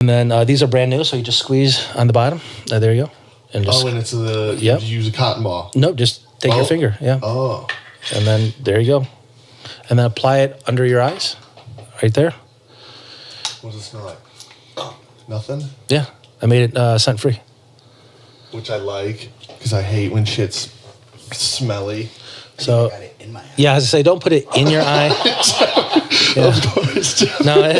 And then these are brand new, so you just squeeze on the bottom. There you go. And just, and it's you use a cotton ball. Nope, just take your finger. Yeah. Oh. And then there you go. And then apply it under your eyes, right there. What does it smell like? Nothing? Yeah, I made it scent-free. Which I like, because I hate when shit's smelly. So, I got it in my eye. yeah, as I say, don't put it in your eye. Yeah. Of course. No.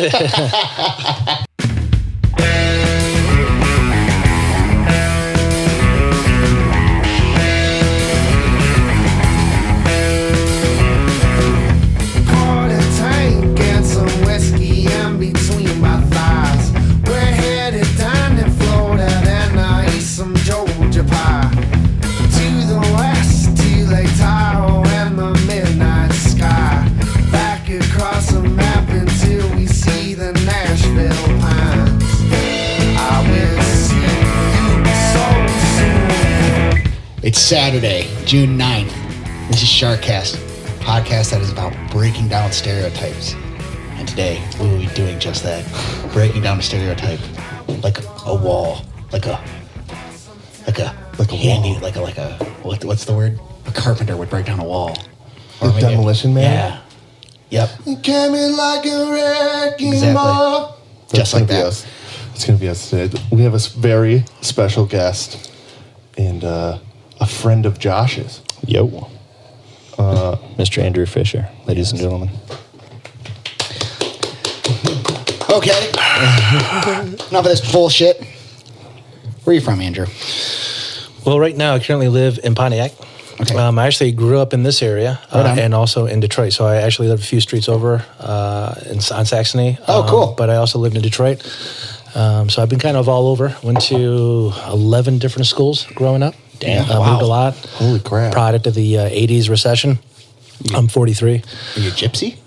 It's Saturday, June 9th. This is SharkCast, a podcast that is about breaking down stereotypes. And today, we will be doing just that. Breaking down a stereotype. Like a wall. Like a handy, wall. like a what's the word? A carpenter would break down a wall. Or maybe Demolition Man? Yeah. Yep. You came in like a wrecking Exactly. ball. Just like that. Us. It's going to be us today. We have a very special guest and a friend of Josh's. Yo. Mr. Andrew Fisher, ladies and gentlemen. Okay. Enough of this bullshit. Where are you from, Andrew? Well, right now, I currently live in Pontiac. Okay. I actually grew up in this area Right and also in Detroit. So I actually lived a few streets over on Saxony. Oh, cool. But I also lived in Detroit. So I've been kind of all over. Went to 11 different schools growing up. Damn. Moved a lot. Holy crap. Product of the 80s recession. I'm 43. Are you a gypsy?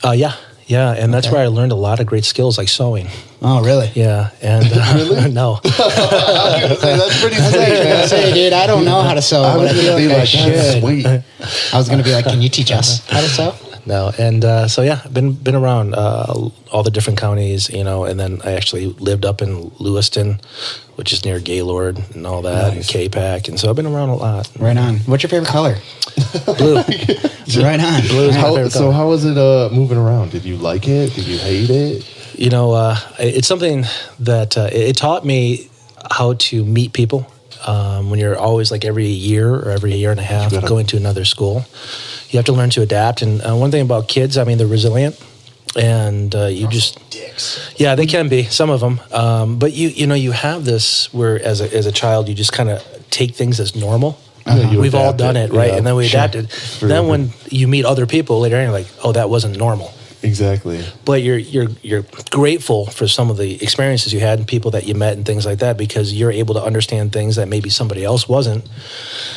Yeah. And that's where I learned a lot of great skills like sewing. Oh, really? Yeah. And Really? No. That's pretty sick, man. Say, dude, I don't know how to sew, but I feel like I should. Sweet. I was going to be like, can you teach us how to sew? No, and so yeah, been around all the different counties, and then I actually lived up in Lewiston, which is near Gaylord and all that, and K-Pac, and so I've been around a lot. Right on. What's your favorite color? Blue. Right on. Blue is my favorite So color. how was it moving around? Did you like it? Did you hate it? It's something that it taught me how to meet people. When you're always like every year or every year and a half going to another school, you have to learn to adapt. And one thing about kids, I mean, they're resilient, and you just Dicks. Yeah, they can be, some of them. But you have this where as a child you just kind of take things as normal. You We've all adapted, done it, right? yeah, And then we sure. adapted. Then when you meet other people later on, you're like, oh, that wasn't normal. Exactly. But you're grateful for some of the experiences you had and people that you met and things like that, because you're able to understand things that maybe somebody else wasn't.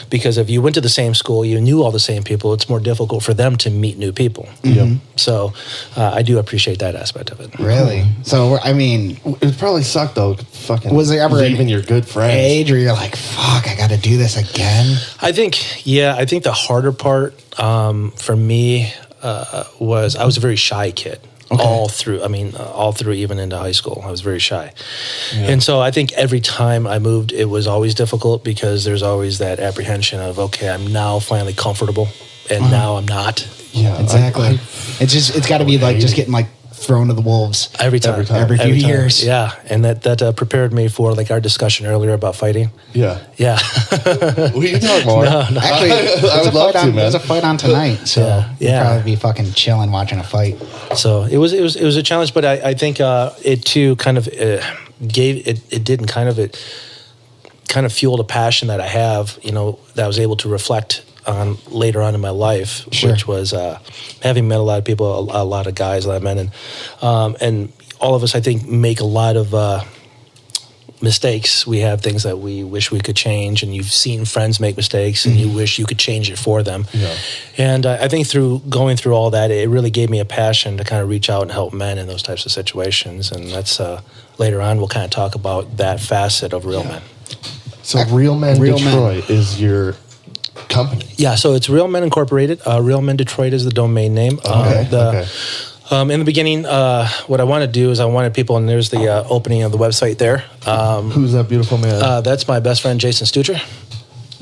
Because if you went to the same school, you knew all the same people, it's more difficult for them to meet new people. Yep. So I do appreciate that aspect of it. Really? So, I mean, It probably sucked though. Fucking Was there ever leaving an your good friends? age where you're like, fuck, I got to do this again? I think the harder part for me was I was a very shy kid. Okay. All through even into high school, I was very shy. Yeah. And so I think every time I moved, it was always difficult because there's always that apprehension of, okay, I'm now finally comfortable and now I'm not. Yeah, Exactly. It's got to be like just getting like thrown to the wolves Every time. every few years. Yeah. And that prepared me for like our discussion earlier about fighting. Yeah. Yeah. We can talk more. No. Actually, I would love to, man. There's a fight on tonight, so Yeah. you'll probably be fucking chilling watching a fight. So it was a challenge, but I think it too kind of kind of fueled a passion that I have, that I was able to reflect on later on in my life, Sure. which was having met a lot of people, a lot of guys, a lot of men, and all of us, I think, make a lot of mistakes. We have things that we wish we could change, and you've seen friends make mistakes, and you wish you could change it for them. Yeah. And I think through going through all that, it really gave me a passion to kind of reach out and help men in those types of situations. And that's later on, we'll kind of talk about that facet of Real Men. So Real Men Real Men. Detroit is your company. Yeah, so it's Real Men Incorporated. Real Men Detroit is the domain name. Okay. In the beginning, what I want to do is I wanted people, and there's the opening of the website there. Who's that beautiful man? That's my best friend, Jason Stucher.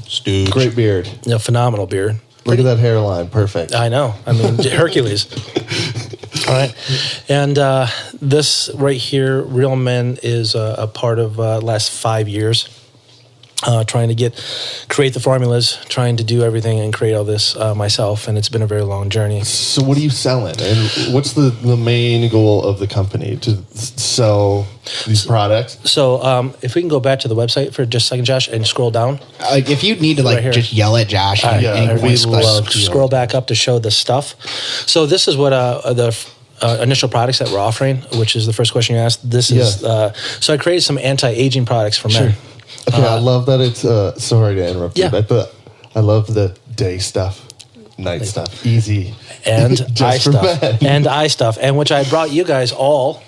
Stooge. Great beard. Yeah, phenomenal beard. Look at that hairline. Perfect. I know. I mean, Hercules. All right. And this right here, Real Men, is a part of last 5 years. Trying to create the formulas, trying to do everything and create all this myself, and it's been a very long journey. So what are you selling? And what's the main goal of the company? To sell these products? So if we can go back to the website for just a second, Josh, and scroll down. If you need to Right here. just yell at Josh, we love Scroll back up to show the stuff. So this is what the initial products that we're offering, which is the first question you asked. This is so I created some anti-aging products for men. Okay, I love that it's. Sorry to interrupt you, but I love the day stuff, night stuff, easy, and Just eye for stuff, men. and eye stuff, and which I brought you guys all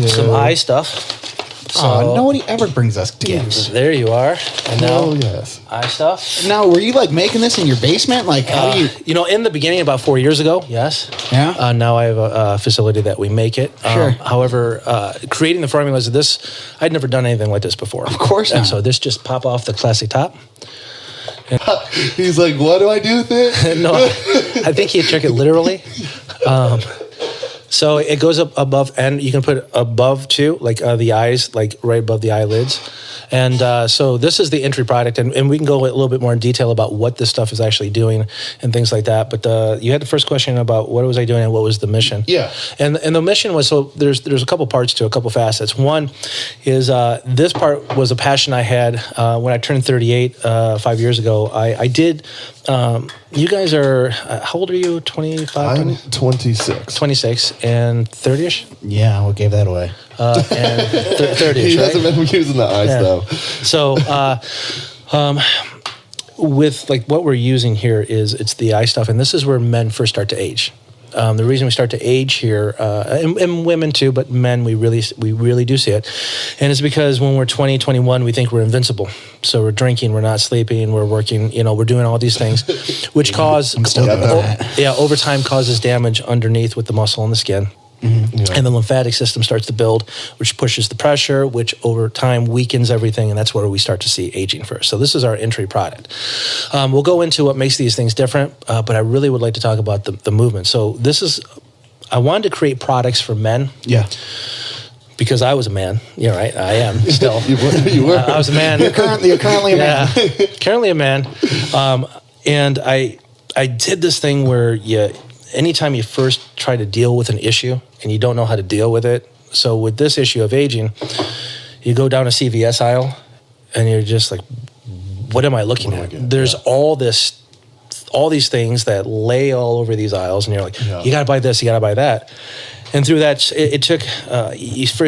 some eye stuff. So nobody ever brings us gifts. there you are, and now Oh yes. eye stuff. Now, were you making this in your basement? How do you? In the beginning, about 4 years ago, yes. Yeah. Now I have a facility that we make it. Sure. However, creating the formulas of this, I'd never done anything like this before. Of course not. So this just pop off the classic top. He's like, what do I do with it? No, I think he took it literally. So it goes up above, and you can put it above too, the eyes, right above the eyelids. And so this is the entry product, and we can go a little bit more in detail about what this stuff is actually doing and things like that. But you had the first question about what was I doing and what was the mission. Yeah. And the mission was, so there's a couple parts to it, a couple facets. One is this part was a passion I had when I turned 38 5 years ago. I did, you guys are, how old are you, 25? I'm 26. 26 and 30-ish? Yeah, what gave that away? And 30-ish, He right? hasn't been using the eye stuff. So, with what we're using here it's the eye stuff, and this is where men first start to age. The reason we start to age here, and women too, but men, we really do see it, and it's because when we're 20, 21, we think we're invincible. So we're drinking, we're not sleeping, we're working, we're doing all these things, which cause over time causes damage underneath with the muscle and the skin. Mm-hmm. Yeah. And the lymphatic system starts to build, which pushes the pressure, which over time weakens everything, and that's where we start to see aging first. So this is our entry product. We'll go into what makes these things different, but I really would like to talk about the movement. So I wanted to create products for men. Yeah. Because I was a man. You're right. I am still. You were. I was a man. You're currently a man. Yeah, currently a man. And I did this thing where anytime you first try to deal with an issue and you don't know how to deal with it. So with this issue of aging, you go down a CVS aisle and you're just like, what am I looking at? There's all these things that lay all over these aisles, and you're like, you got to buy this, you got to buy that. And through that, it took,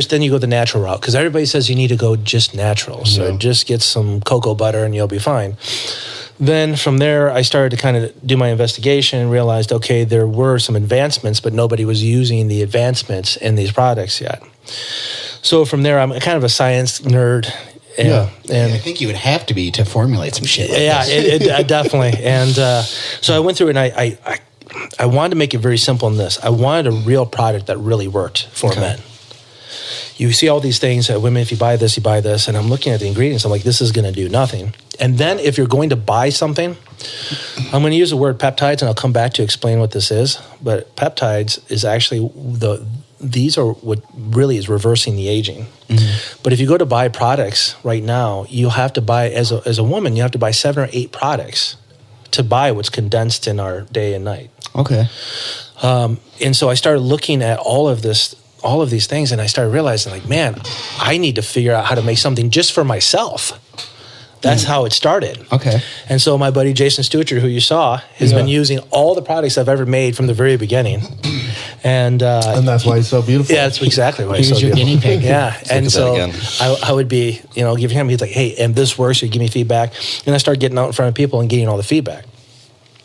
then you go the natural route, because everybody says you need to go just natural. So just get some cocoa butter and you'll be fine. Then from there, I started to kind of do my investigation and realized, okay, there were some advancements, but nobody was using the advancements in these products yet. So from there, I'm kind of a science nerd. And I think you would have to be to formulate some shit like this. It definitely. And so I went through it, and I wanted to make it very simple in this. I wanted a real product that really worked for men. You see all these things that women, if you buy this, you buy this. And I'm looking at the ingredients. I'm like, this is going to do nothing. And then if you're going to buy something, I'm going to use the word peptides, and I'll come back to explain what this is. But peptides is actually these are what really is reversing the aging. Mm-hmm. But if you go to buy products right now, you'll have to buy, as a woman, you have to buy 7 or 8 products to buy what's condensed in our day and night. Okay. And so I started looking at all of these things, and I started realizing, like, man, I need to figure out how to make something just for myself. That's how it started. Okay. And so my buddy Jason Stucher, who you saw, has been using all the products I've ever made from the very beginning. And that's why he's so beautiful. Yeah, that's exactly why he's so beautiful. He was your guinea pig. Yeah. And so I would be, give him, he's like, hey, and this works, you give me feedback. And I started getting out in front of people and getting all the feedback.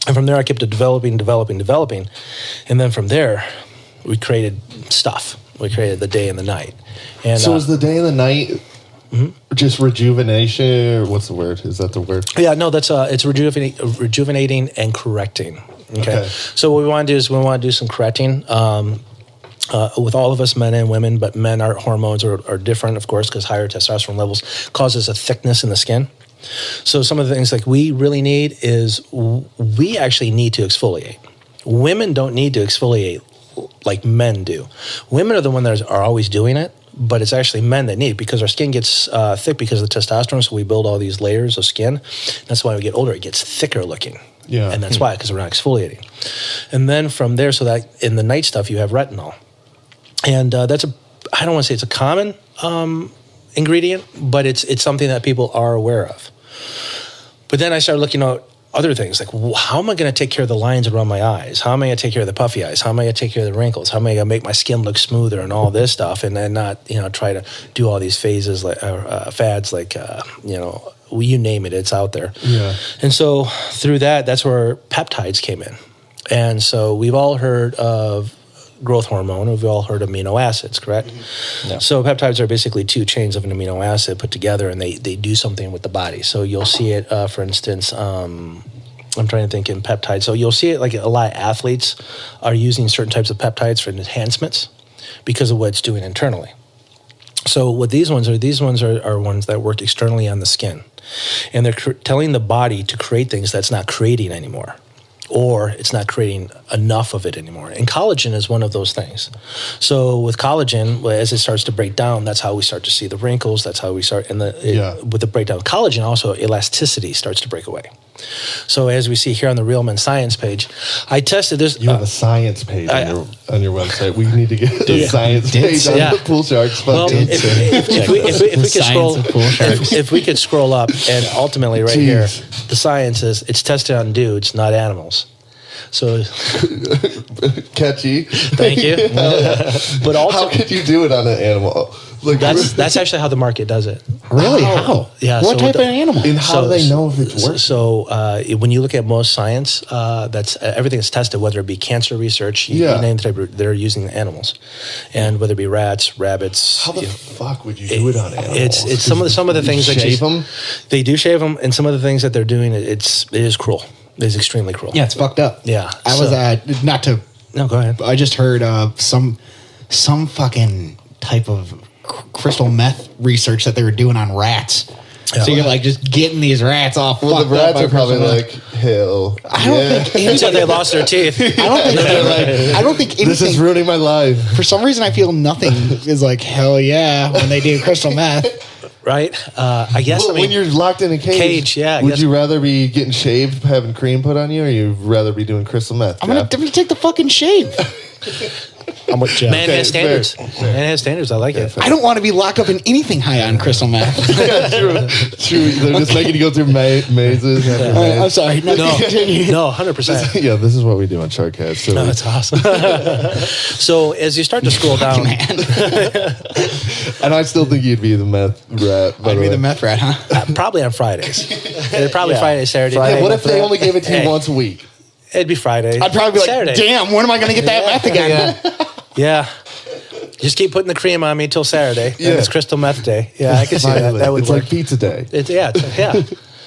And from there, I kept developing. And then from there, we created stuff. We created the day and the night. And so is the day and the night just rejuvenation, or what's the word? Is that the word? Yeah, no, that's it's rejuvenating and correcting. Okay. So what we want to do is we want to do some correcting. with all of us, men and women, but men, our hormones are different, of course, because higher testosterone levels causes a thickness in the skin. So some of the things like we really need is we actually need to exfoliate. Women don't need to exfoliate like men do. Women are the ones that are always doing it, but it's actually men that need it because our skin gets thick because of the testosterone, so we build all these layers of skin. That's why we get older, it gets thicker looking. Yeah. And that's why, because we're not exfoliating. And then from there, so that in the night stuff, you have retinol. And I don't want to say it's a common ingredient, but it's something that people are aware of. But then I started looking at other things, like how am I going to take care of the lines around my eyes? How am I going to take care of the puffy eyes? How am I going to take care of the wrinkles? How am I going to make my skin look smoother and all this stuff, and then not try to do all these phases like fads like you name it, it's out there. Yeah. And so through that's where peptides came in, and so we've all heard of growth hormone. We've all heard of amino acids, correct? Mm-hmm. Yeah. So peptides are basically two chains of an amino acid put together, and they do something with the body. So you'll see it, for instance, I'm trying to think in peptides. So you'll see it like a lot of athletes are using certain types of peptides for enhancements because of what it's doing internally. So what these ones are ones that work externally on the skin. And they're telling the body to create things that's not creating anymore, or it's not creating enough of it anymore. And collagen is one of those things. So with collagen, as it starts to break down, that's how we start to see the wrinkles. That's how we start. And with the breakdown of collagen, also elasticity starts to break away. So as we see here on the Real Men Science page, I tested this. You have a science page on your website. We need to get the science page on the Pool Sharks. Well, if we could scroll up, and ultimately right here, the science is it's tested on dudes, not animals. So catchy. Thank you. But also, how could you do it on an animal? Like that's actually how the market does it. Really? How? Yeah. What type of animal? And how do they know if it's working? So when you look at most science, that's everything is tested, whether it be cancer research, you name the type they're using animals, and whether it be rats, rabbits. How the fuck would you do it on animals? It's some of the things that shave them. They do shave them, and some of the things that they're doing, it is cruel. It is extremely cruel. Yeah, it's fucked up. Yeah. I was not to. No, go ahead. I just heard some fucking type of crystal meth research that they were doing on rats. Yeah. So you're like just getting these rats off. Well, the rats are probably like, hell. I don't think until they lost their teeth. I don't think anything. This is ruining my life. For some reason, I feel nothing is like hell yeah when they do crystal meth. Right? I guess. Well, when you're locked in a cage, would you rather be getting shaved, having cream put on you, or you'd rather be doing crystal meth? I'm gonna take the fucking shave. I'm with Jeff. Man has standards. Fair. Man has standards. I like it. I don't want to be locked up in anything high on crystal meth. Yeah, true. They're just making you go through mazes. I'm sorry. No, 100%. Yeah, this is what we do on SharkCast. So no, that's awesome. So as you start to scroll down, and I still think you'd be the meth rat. I'd be the meth rat, huh? Probably on Fridays. Probably Friday, Saturday. Friday. What if they only gave it to you once a week? It'd be Friday. I'd probably be like, Saturday. damn, when am I going to get that meth again? Yeah. Just keep putting the cream on me till Saturday. Yeah. And it's crystal meth day. Yeah, I can see that. That would it's work. Like pizza day. Yeah.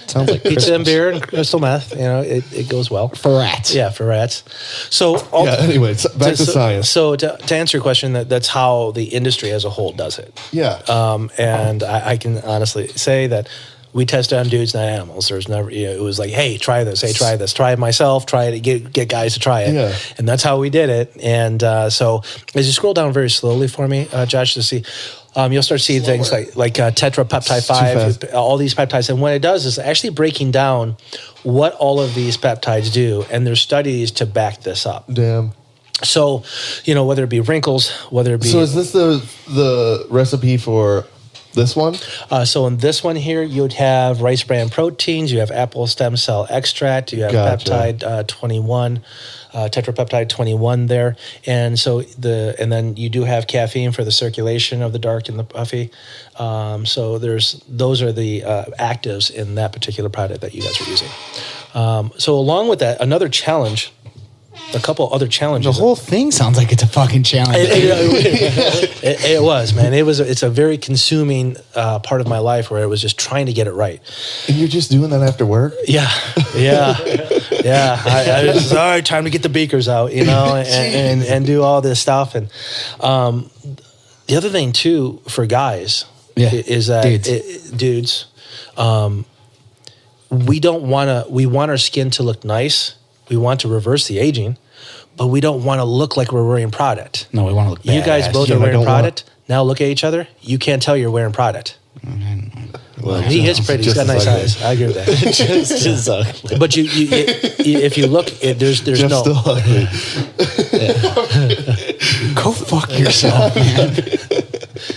Sounds like pizza Christmas. and beer and crystal meth. It goes well. For rats. Yeah, for rats. So anyway, back to science. So to answer your question, that's how the industry as a whole does it. Yeah. And I can honestly say that we tested on dudes, not animals. There's never, it was like, hey, try this. Hey, try this. Try it myself. Try it. Get guys to try it. Yeah. And that's how we did it. And so as you scroll down very slowly for me, Josh, to see, you'll start seeing things like tetrapeptide 5, all these peptides. And what it does is actually breaking down what all of these peptides do. And there's studies to back this up. Damn. So, whether it be wrinkles, whether it be... So is this the recipe for... this one? So in this one here, you'd have rice bran proteins, you have apple stem cell extract, you have peptide 21, tetrapeptide 21 there, and then you do have caffeine for the circulation of the dark and the puffy. So those are the actives in that particular product that you guys are using. So along with that, another challenge a couple other The challenges. whole thing sounds like it's a fucking challenge. It was, man. It's a very consuming part of my life where I was just trying to get it right. And you're just doing that after work? Yeah. I was just, all right, time to get the beakers out, and do all this stuff. And the other thing too for guys is that dudes, we want our skin to look nice. We want to reverse the aging, but we don't want to look like we're wearing product. No, we want to look badass. You guys both are wearing product. Now look at each other. You can't tell you're wearing product. Well, He is pretty. He's got nice eyes. I agree with that. Just ugly. But you if you look, there's Just no. still ugly. Go fuck yourself, man.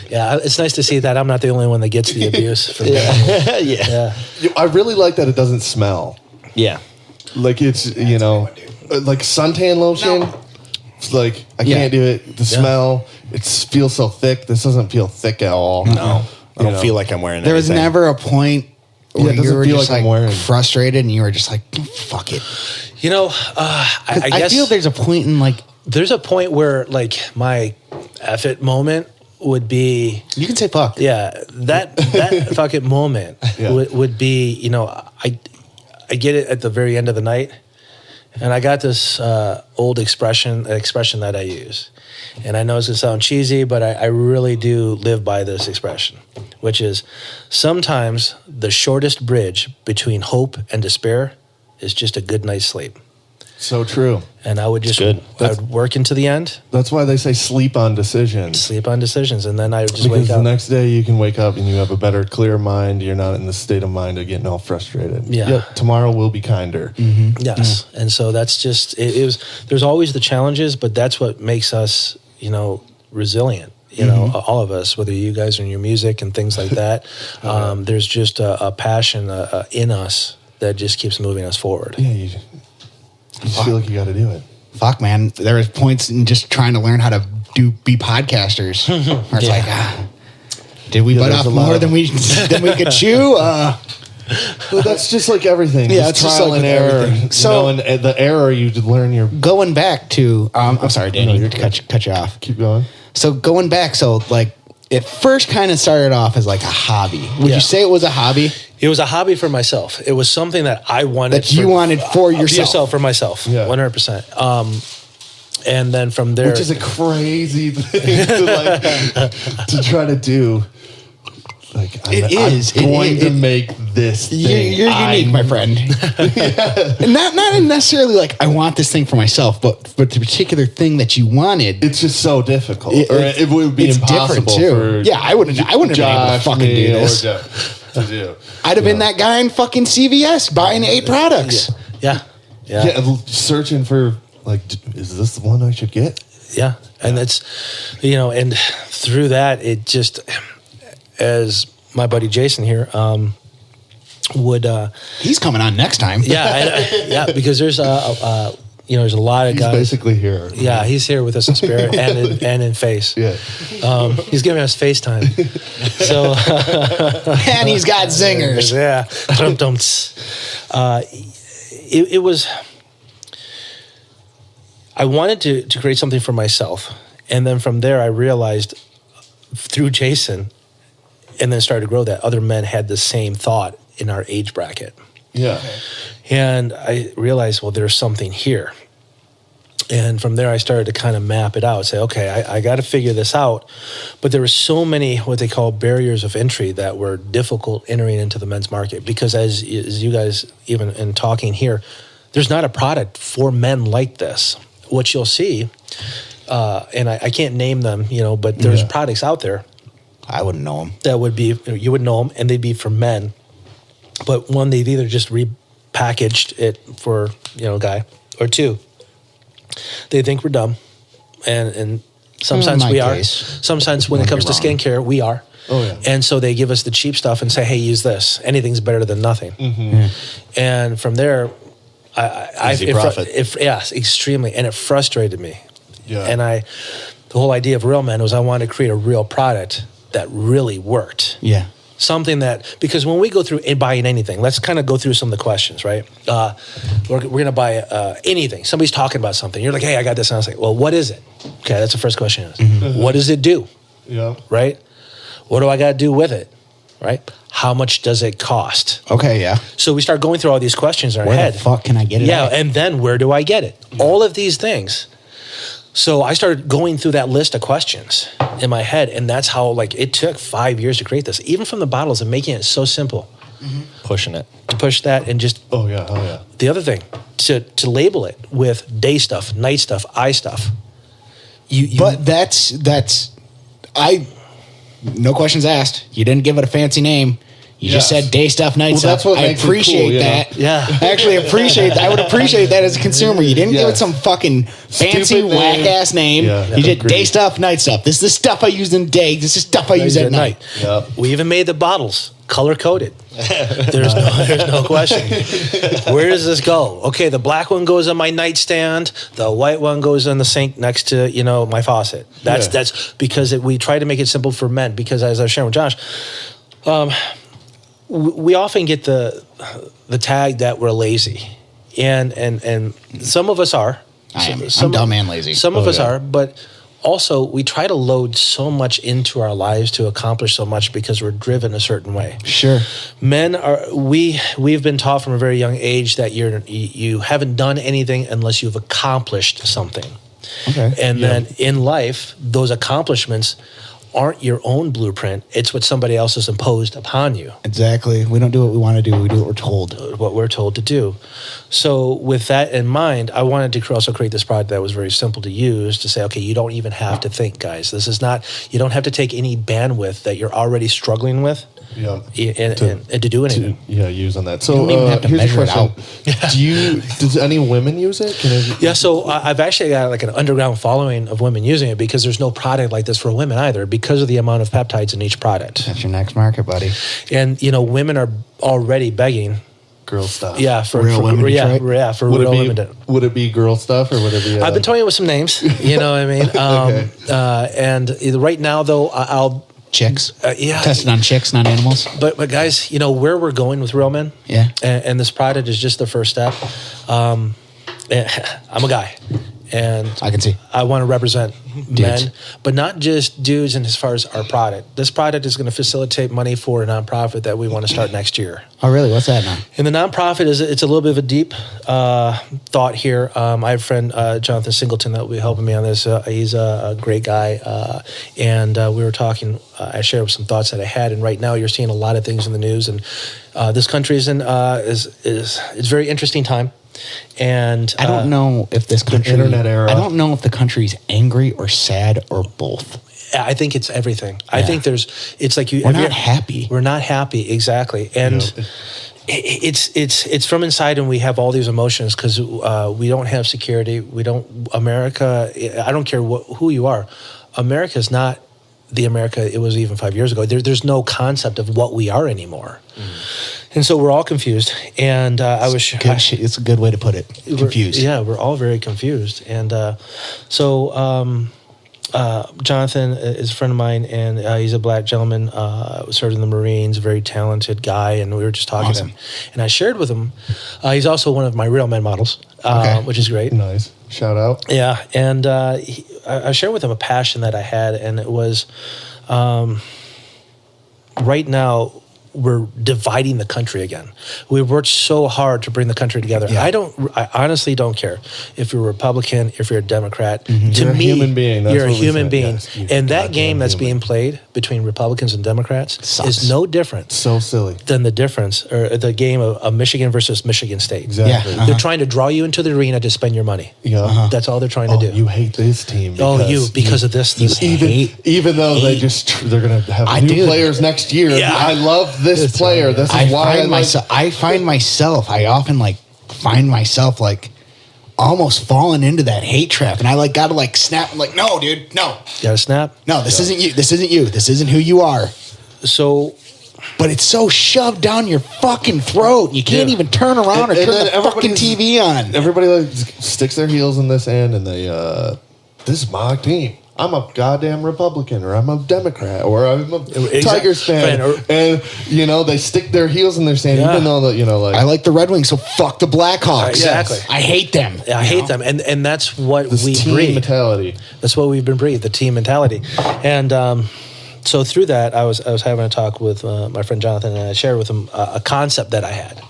Yeah, it's nice to see that I'm not the only one that gets the abuse. From that. Yeah. I really like that it doesn't smell. Yeah. Like it's, like suntan lotion. No. It's like, I can't do it. The smell, it feels so thick. This doesn't feel thick at all. No. I don't feel like I'm wearing There was anything. never a point where it doesn't you were feel just like I'm like wearing- frustrated and you were just like, fuck it. I guess feel there's a point in like, there's a point where like my F it moment would be. you can say fuck. Yeah, that fucking moment would be, I get it at the very end of the night, and I got this old expression that I use, and I know it's gonna sound cheesy, but I really do live by this expression, which is sometimes the shortest bridge between hope and despair is just a good night's sleep. So true. And I would just good. I would work into the end, That's why they say sleep on decisions. sleep on decisions, and then I would just Because wake the up. next day you can wake up and you have a better, clear mind. You're not in the state of mind of getting all frustrated. Yeah. Yep, tomorrow will be kinder. Yes. And so that's just, it was, there's always the challenges, but that's what makes us, resilient, all of us, whether you guys are in your music and things like that. There's just a passion in us that just keeps moving us forward. Yeah, you just feel like you got to do it. Fuck, man. There was points in just trying to learn how to be podcasters. Where it's like, did we bite there's off a lot more of- than we could chew? But that's just like everything. Yeah, It's it's just trial like and with error. everything. So- and the error, you learn your... Going back to, I'm sorry, Danny, you're to cut you off. Keep going. So going back, like it first kind of started off as like a hobby. Would Yeah. you say it was a hobby? It was a hobby for myself. It was something that I wanted. That you wanted for yourself. For myself. Yeah. 100%. And then from there. Which is a crazy thing to try to do. Like, It is. I'm going to make this thing. You're unique, my friend. And not necessarily like I want this thing for myself, but the particular thing that you wanted. It's just so difficult. It- or it would be it's impossible different, too. for Yeah, I wouldn't have been able to Josh, fucking me, do or this. Jeff to do. I'd have been that guy in fucking CVS buying 8 products. Yeah. Yeah, searching for like, is this the one I should get? Yeah. And it's, and through that, it just, as my buddy Jason here would. He's coming on next time. Yeah. Because there's there's a lot of He's guys. basically here. Yeah, he's here with us in spirit and in face. Yeah. He's giving us FaceTime. So And he's got zingers. Yeah. It was. I wanted to create something for myself, and then from there I realized through Jason, and then started to grow that other men had the same thought in our age bracket. Yeah. And I realized, well, there's something here. And from there, I started to kind of map it out, say, okay, I got to figure this out. But there were so many what they call barriers of entry that were difficult entering into the men's market. Because as you guys, even in talking here, there's not a product for men like this. What you'll see, and I can't name them, but there's products out there I wouldn't know him. that would be, you would know them, and they'd be for men. But one, they've either just repackaged it for, a guy, or two, they think we're dumb. And sometimes In my we are. case, Sometimes when it comes to wrong. skincare, we are. Oh, yeah. And so they give us the cheap stuff and say, hey, use this. Anything's better than nothing. And from there, Easy profit. Yes, extremely. And it frustrated me. Yeah. And the whole idea of Real Men was I wanted to create a real product that really worked. Yeah. Something that, because when we go through buying anything, let's kind of go through some of the questions, right? We're going to buy anything. Somebody's talking about something. You're like, hey, I got this. And I was like, well, what is it? Okay, that's the first question. What does it do? Yeah. Right? What do I got to do with it? Right? How much does it cost? Okay, yeah. So we start going through all these questions in our Where head. the fuck can I get it Yeah, at? and then where do I get it? All of these things. So I started going through that list of questions in my head, and that's how, like, it took 5 years to create this, even from the bottles and making it so simple. Pushing it. To push that and just... Oh, yeah. The other thing, to label it with day stuff, night stuff, eye stuff. But that's no questions asked. You didn't give it a fancy name. You just said day stuff, night stuff. That's what I makes it appreciate cool, that. Yeah. I actually appreciate that. I would appreciate that as a consumer. You didn't give it some fucking fancy Stupid name. whack-ass name. Yeah. You did Agreed. day stuff, night stuff. This is the stuff I use in the day. This is stuff I use at night. Yeah. We even made the bottles color-coded. There's no question. Where does this go? Okay, the black one goes on my nightstand. The white one goes in the sink next to, my faucet. That's because we try to make it simple for men. Because as I was sharing with Josh, we often get the tag that we're lazy, and some of us are. I'm dumb and lazy. Some of us are, but also we try to load so much into our lives to accomplish so much because we're driven a certain way. Sure. Men are we've been taught from a very young age that you haven't done anything unless you've accomplished something. Okay. And then in life, those accomplishments aren't your own blueprint. It's what somebody else has imposed upon you. Exactly. We don't do what we want to do. We do what we're told. What we're told to do. So with that in mind, I wanted to also create this product that was very simple to use, to say, okay, you don't even have to think, guys. This is not, you don't have to take any bandwidth that you're already struggling with. Yeah. And to do anything. Use on that. So don't even have to here's a measure it question. Does any women use it? Yeah, so I've actually got like an underground following of women using it because there's no product like this for women either because of the amount of peptides in each product. That's your next market, buddy. And, women are already begging. Girl stuff. Yeah, for Real women, yeah, for real women. Would it be girl stuff or would it be... I've been toying with some names, you know what I mean? Okay. And right now, though, I'll... Chicks. Yeah. Tested on chicks, not animals. But guys, where we're going with real men. Yeah. And this product is just the first step. I'm a guy, and I can see. I want to represent Dudes. men, but not just dudes. And as far as our product, this product is going to facilitate money for a nonprofit that we want to start next year. Oh, really? What's that now? And the nonprofit it's a little bit of a deep thought here. I have a friend, Jonathan Singleton, that will be helping me on this. He's a great guy, and we were talking. I shared some thoughts that I had, and right now you're seeing a lot of things in the news, and this country is it's very interesting time. And I don't know if this country... internet era. I don't know if the country's angry or sad or both. I think it's everything. I Yeah. think it's like We're not happy. We're not happy, exactly. And it's from inside, and we have all these emotions because we don't have security. America, I don't care who you are. America is not the America it was even 5 years ago. There's no concept of what we are anymore. And so we're all confused. And It's a good way to put it. Confused. We're all very confused. And Jonathan is a friend of mine, and he's a black gentleman, served in the Marines, a very talented guy, and we were just talking to him. And I shared with him, he's also one of my real men models, which is great. Nice. Shout out. Yeah, and I shared with him a passion that I had, and it was right now we're dividing the country again. We worked so hard to bring the country together. Yeah. I honestly don't care if you're a Republican, if you're a Democrat. To You're a me, human being. That's you're a what we human said. being. Yes, you're And that goddamn game that's human. being played between Republicans and Democrats Sucks. is no different So silly. than the difference, or the game of Michigan versus Michigan State. Exactly. Yeah. They're trying to draw you into the arena to spend your money. Yeah. That's all they're trying to do. You hate this team. Because of this. Even though they're going to have I new do. players next year. Yeah. I love this player. This is I find myself like almost falling into that hate trap, and I gotta snap. I'm like, no, dude, no, Got to snap. no, this isn't you. This isn't you. This isn't who you are. So But it's so shoved down your fucking throat. You can't Yeah. even turn around or And turn then the fucking everybody's- TV on. Everybody sticks their heels in this end, and they this is my team. I'm a goddamn Republican, or I'm a Democrat, or I'm a Exactly. Tigers fan, and they stick their heels in their sand, even though I like the Red Wings, so fuck the Blackhawks. Exactly. I hate them. Yeah, I hate them, and that's what this we team breed. mentality. That's what we've been breathed, the team mentality. And so through that, I was having a talk with my friend Jonathan, and I shared with him a concept that I had.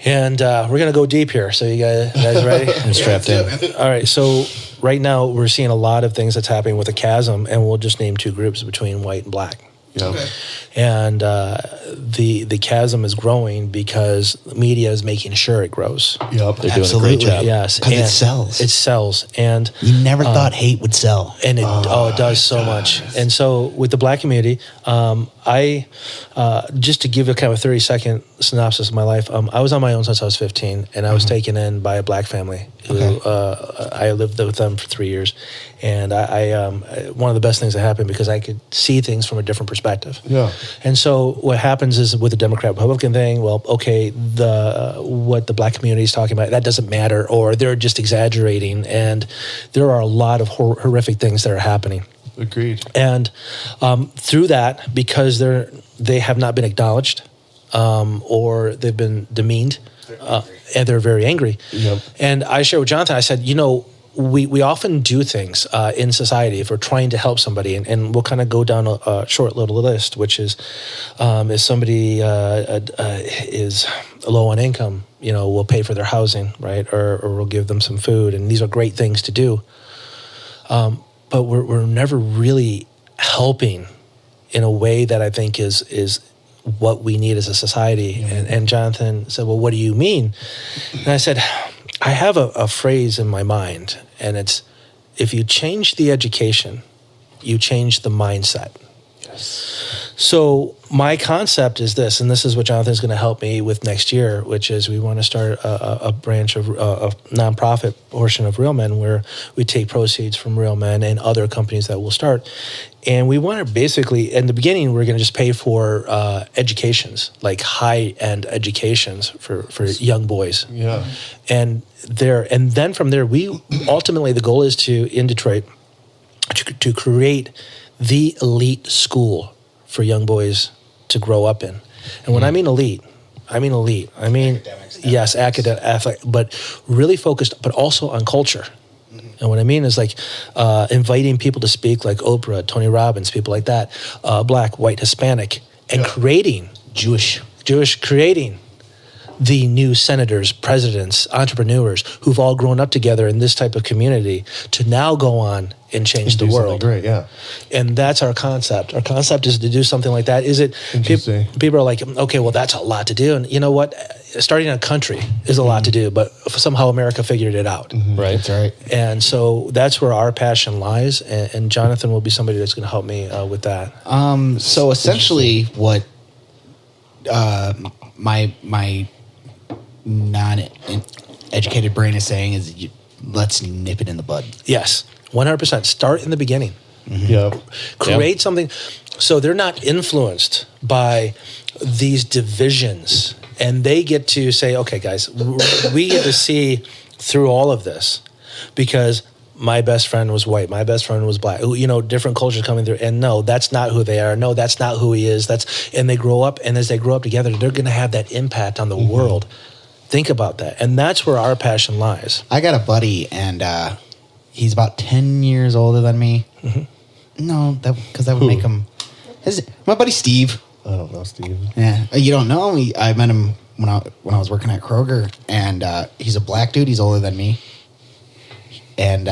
And we're going to go deep here. So you guys ready? I'm strapped in. All right. So right now we're seeing a lot of things that's happening with the chasm, and we'll just name two groups between white and black. Yeah. Okay. And the chasm is growing because the media is making sure it grows. Yep. They're doing a great job. Yes, Because it sells. It sells, and You never thought hate would sell. and it does so much. And so with the black community, I just to give a kind of a 30-second synopsis of my life, I was on my own since I was 15, and I was taken in by a black family who I lived with them for 3 years, and I one of the best things that happened because I could see things from a different perspective. Yeah. And so what happens is with the Democrat-Republican thing, well, okay, what the black community is talking about, that doesn't matter, or they're just exaggerating, and there are a lot of horrific things that are happening. Agreed. And through that, because they have not been acknowledged, or they've been demeaned, and they're very angry. Yep. And I shared with Jonathan, I said, we often do things in society if we're trying to help somebody, and we'll kind of go down a short little list, which is if somebody is low on income, we'll pay for their housing, right, or we'll give them some food, and these are great things to do. But we're never really helping in a way that I think is what we need as a society. And Jonathan said, well, what do you mean? And I said, I have a phrase in my mind, and it's, if you change the education, you change the mindset. Yes. So my concept is this, and this is what Jonathan's going to help me with next year, which is we want to start a branch of a nonprofit portion of Real Men, where we take proceeds from Real Men and other companies that we'll start. And we want to basically, in the beginning, we're going to just pay for educations, like high-end educations for young boys. Yeah. And then from there, ultimately the goal is in Detroit to create the elite school for young boys to grow up in. And when I mean elite, I mean yes, academic, athletic, but really focused, but also on culture. And what I mean is like inviting people to speak, like Oprah, Tony Robbins, people like that, black, white, Hispanic, and creating Jewish, creating the new senators, presidents, entrepreneurs who've all grown up together in this type of community to now go on and change the world. Great, yeah. And that's our concept. Our concept is to do something like that. Is it? People are like, okay, well, that's a lot to do. And you know what? Starting a country is a lot to do, but somehow America figured it out. Right. That's right. And so that's where our passion lies. And Jonathan will be somebody that's going to help me with that. So essentially, what my non-educated brain is saying is, let's nip it in the bud. Yes, 100%. Start in the beginning. Yep. Create something so they're not influenced by these divisions, and they get to say, okay, guys, we get to see through all of this because my best friend was white, my best friend was black, different cultures coming through, and no, that's not who they are. No, that's not who he is. And they grow up, and as they grow up together, they're going to have that impact on the world. Think about that. And that's where our passion lies. I got a buddy, and he's about 10 years older than me. Mm-hmm. No, because that would make him... my buddy Steve. I don't know Steve. Yeah, you don't know me. I met him when I was working at Kroger, and he's a black dude. He's older than me. And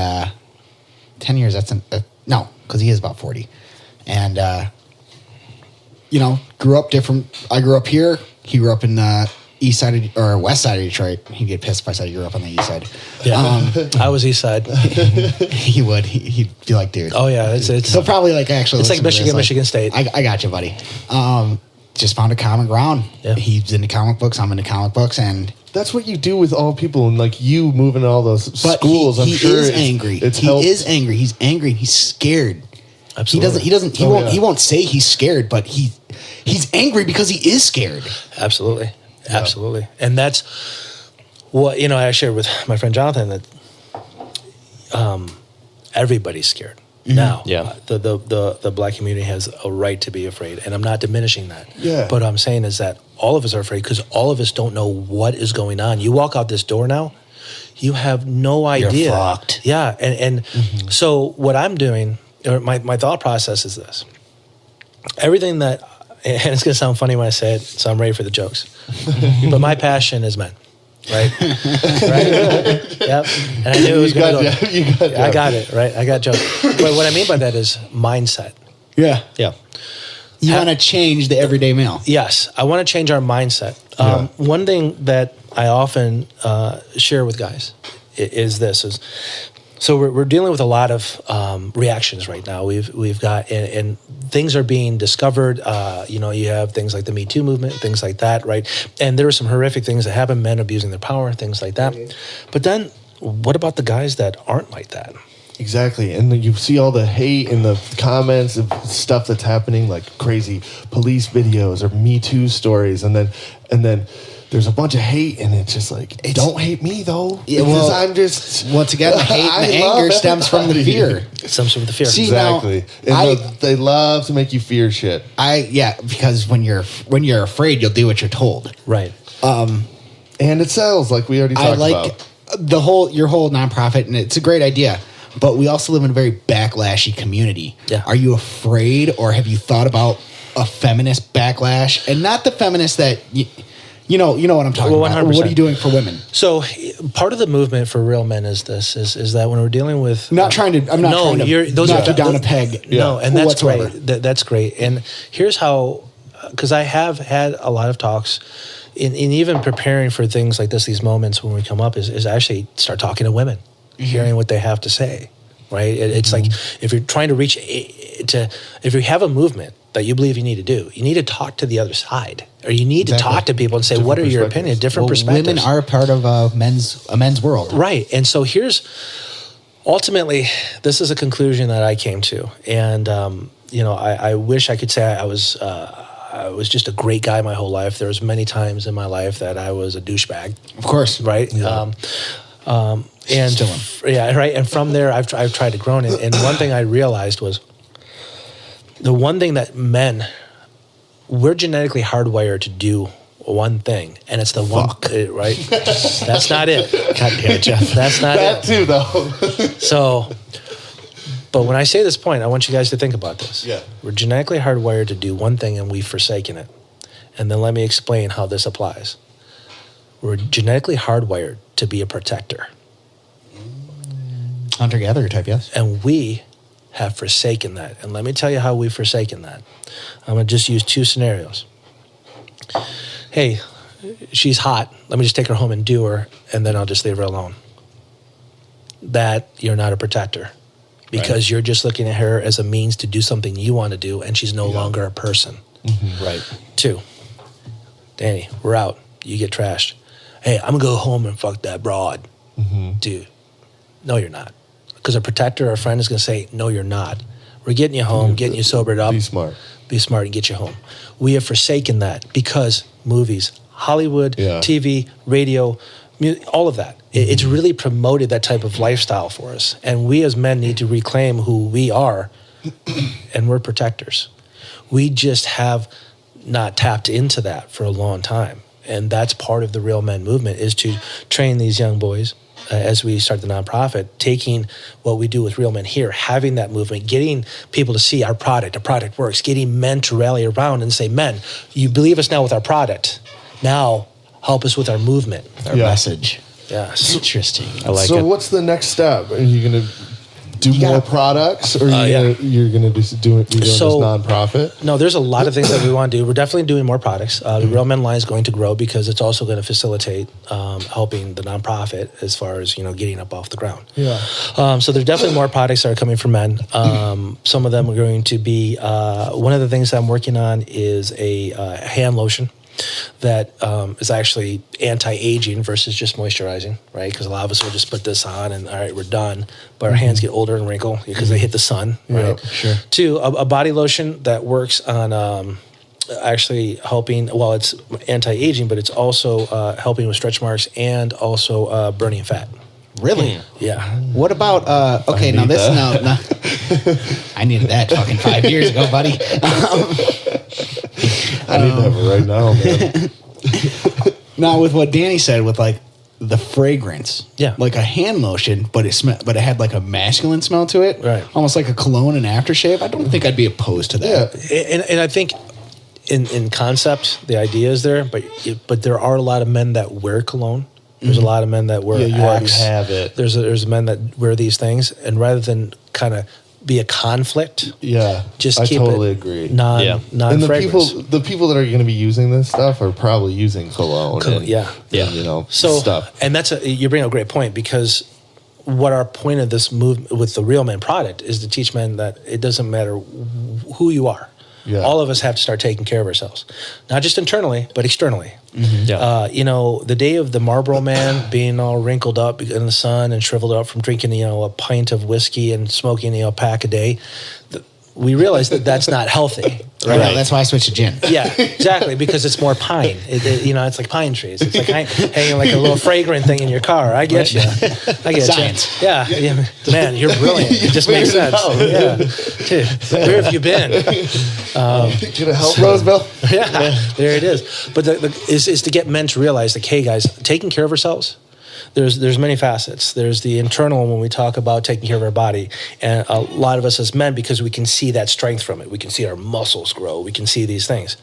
10 years, no, because he is about 40. And, grew up different. I grew up here. He grew up in the east side or west side of Detroit. He'd get pissed if I said he grew up on the east side. Yeah, I was east side. He would. He'd be like, dude. Oh yeah, it's so probably like actually. It's like Michigan State. I got you, buddy. Just found a common ground. Yeah. He's into comic books. I'm into comic books, and that's what you do with all people, and like you moving to all those but schools. I'm sure he is angry. He is angry. He's angry. And he's scared. Absolutely. He won't say he's scared, but he's angry because he is scared. Absolutely. Absolutely. And that's what, I shared with my friend Jonathan that everybody's scared. Now, Yeah. the black community has a right to be afraid, and I'm not diminishing that. Yeah. But what I'm saying is that all of us are afraid because all of us don't know what is going on. You walk out this door now, you have no idea. fucked. Yeah, and so what I'm doing, or my thought process is this. Everything that, and it's going to sound funny when I say it, so I'm ready for the jokes. But my passion is men. Right? Right? Yep. And I knew it was going to go. I got it, right? I got jokes. But what I mean by that is mindset. Yeah. Yeah. You want to change the everyday male. Yes. I want to change our mindset. One thing that I often share with guys is this. So we're dealing with a lot of reactions right now. We've got and things are being discovered. You have things like the Me Too movement, things like that, right? And there are some horrific things that happen, men abusing their power, things like that. But then, what about the guys that aren't like that? Exactly. And then you see all the hate in the comments of stuff that's happening, like crazy police videos or Me Too stories, and then there's a bunch of hate, and it's just like, don't hate me though, because I'm just, once again, the hate and the anger stems from the fear. It stems from the fear. See, exactly. now, they love to make you fear shit. Because when you're afraid, you'll do what you're told. Right. And it sells, like we already talked about. Your whole nonprofit, and it's a great idea. But we also live in a very backlashy community. Yeah. Are you afraid, or have you thought about a feminist backlash? And not the feminist that you know what I'm talking about. 100%. What are you doing for women? So part of the movement for real men is this: is that when we're dealing with, I'm not trying to knock you down a peg. No, and that's whatsoever. great. That's great. And here's how, because I have had a lot of talks. In even preparing for things like this, these moments when we come up, is actually start talking to women, hearing what they have to say, right? It's like if you're trying to if you have a movement that you believe you need to do, you need to talk to the other side, or you need to talk to people and say, what are your opinions, different perspectives. Women are a part of a men's world. Right. And so ultimately, this is a conclusion that I came to. And, I wish I could say I was just a great guy my whole life. There was many times in my life that I was a douchebag. Of course. Right. Yeah. And still yeah, right. And from there, I've tried to grow. And one thing I realized was the one thing that we're genetically hardwired to do one thing, and it's the one, right? That's not it. God damn it, Jeff. That's not that it. too, though. So, but when I say this point, I want you guys to think about this. Yeah. We're genetically hardwired to do one thing, and we've forsaken it. And then let me explain how this applies. We're genetically hardwired to be a protector. Hunter-gatherer type, yes. And we have forsaken that. And let me tell you how we've forsaken that. I'm going to just use two scenarios. Hey, she's hot. Let me just take her home and do her, and then I'll just leave her alone. That you're not a protector, because you're just looking at her as a means to do something you want to do, and she's no longer a person. Mm-hmm. Right. Two, Danny, we're out. You get trashed. Hey, I'm going to go home and fuck that broad. Dude, no, you're not. Because a protector or a friend is going to say, no, you're not. We're getting you home, getting you sobered up. Be smart. Be smart and get you home. We have forsaken that because movies, Hollywood, TV, radio, all of that. It's really promoted that type of lifestyle for us. And we as men need to reclaim who we are, and we're protectors. We just have not tapped into that for a long time. And that's part of the Real Men movement, is to train these young boys as we start the nonprofit, taking what we do with Real Men here, having that movement, getting people to see our product works, getting men to rally around and say, men, you believe us now with our product. Now help us with our movement, our message. Yes. Interesting. I like it. So what's the next step? Are you going to do more products, or you're going to just do it? You're doing this nonprofit? No, there's a lot of things that we want to do. We're definitely doing more products. The Real Men line is going to grow because it's also going to facilitate helping the nonprofit as far as getting up off the ground. Yeah. So there's definitely more products that are coming from men. Some of them are going to be one of the things that I'm working on is a hand lotion that is actually anti-aging versus just moisturizing, right? Because a lot of us will just put this on and, all right, we're done. But our hands get older and wrinkle because they hit the sun, right? Sure. Two, a body lotion that works on actually helping, well, it's anti-aging, but it's also helping with stretch marks and also burning fat. Really? Yeah. What about okay? Now this no. I needed that fucking 5 years ago, buddy. I need that right now, man. Now with what Danny said, with like the fragrance, Yeah. like a hand lotion, but it had like a masculine smell to it, Right. Almost like a cologne and aftershave. I don't think I'd be opposed to that. And I think in concept, the idea is there, but there are a lot of men that wear cologne. There's a lot of men that wear Yeah, you already Axe. have it. There's men that wear these things, and rather than kind of be a conflict, Yeah, just I keep totally it agree. Yeah. non And fragrance. the people that are going to be using this stuff are probably using cologne. And, Yeah. and, you know, So, stuff. and you bring up a great point, because what our point of this move with the Real Men product is to teach men that it doesn't matter who you are. Yeah. All of us have to start taking care of ourselves, not just internally, but externally. Yeah. The day of the Marlboro Man being all wrinkled up in the sun and shriveled up from drinking, a pint of whiskey and smoking, a pack a day, we realize that that's not healthy. Right. That's why I switched to gin. Yeah, exactly, because it's more pine. It's like pine trees. It's like hanging like a little fragrant thing in your car. I get you. I get Science. you. Yeah, man, you're brilliant. It just makes figured it sense. Yeah, dude, where have you been? Gonna help Roseville? Yeah, there it is. But is to get men to realize that, hey, guys, taking care of ourselves. There's many facets. There's the internal when we talk about taking care of our body, and a lot of us as men, because we can see that strength from it. We can see our muscles grow. We can see these things,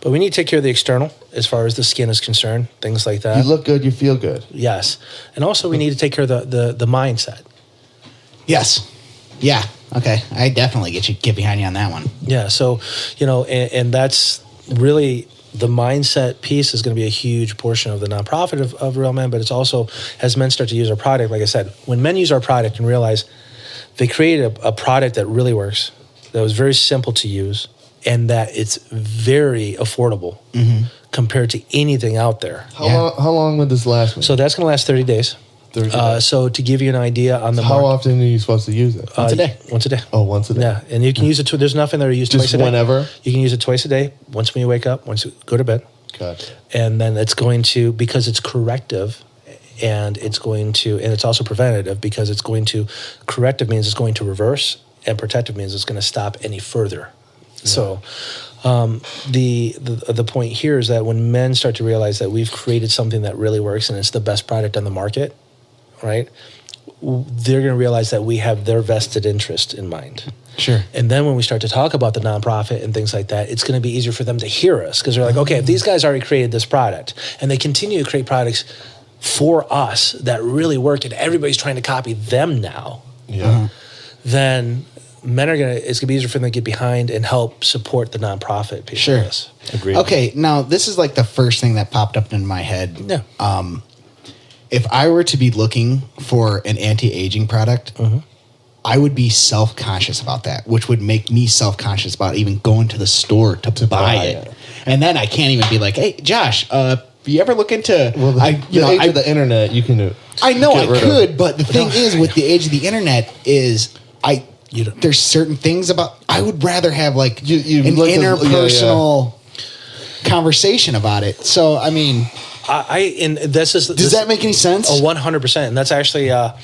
but we need to take care of the external as far as the skin is concerned. Things like that. You look good, you feel good. Yes, and also we need to take care of the mindset. Yes. Yeah. Okay. I definitely get behind you on that one. Yeah. So, and that's really. The mindset piece is going to be a huge portion of the nonprofit of Real Men, but it's also, as men start to use our product, like I said, when men use our product and realize they created a product that really works, that was very simple to use, and that it's very affordable compared to anything out there. How long would this last me? So that's going to last 30 days. 30 days. So to give you an idea on the How market, often are you supposed to use it? Once a day. Once a day. Oh, once a day. Yeah, and you can use it. There's nothing there to use Just twice a day. whenever? You can use it twice a day. Once when you wake up, once you go to bed. Gotcha. And then it's going to, because it's corrective, and it's also preventative, because it's going to, corrective means it's going to reverse, and protective means it's going to stop any further. Yeah. So the point here is that when men start to realize that we've created something that really works and it's the best product on the market, right, they're going to realize that we have their vested interest in mind. Sure. And then when we start to talk about the nonprofit and things like that, it's going to be easier for them to hear us, because they're like, okay, if these guys already created this product and they continue to create products for us that really work and everybody's trying to copy them now, then it's going to be easier for them to get behind and help support the nonprofit piece. Sure. Of this. Agreed. Okay. Now, this is like the first thing that popped up in my head. Yeah. If I were to be looking for an anti-aging product, I would be self-conscious about that, which would make me self-conscious about even going to the store to buy it. And then I can't even be like, hey, Josh, you ever look into... Well, the age of the internet, you can I know I get rid could, of. but the thing is, with the age of the internet is... There's certain things about... I would rather have like an interpersonal conversation about it. So, I mean... Does that make any sense? Oh, 100%. And that's actually... are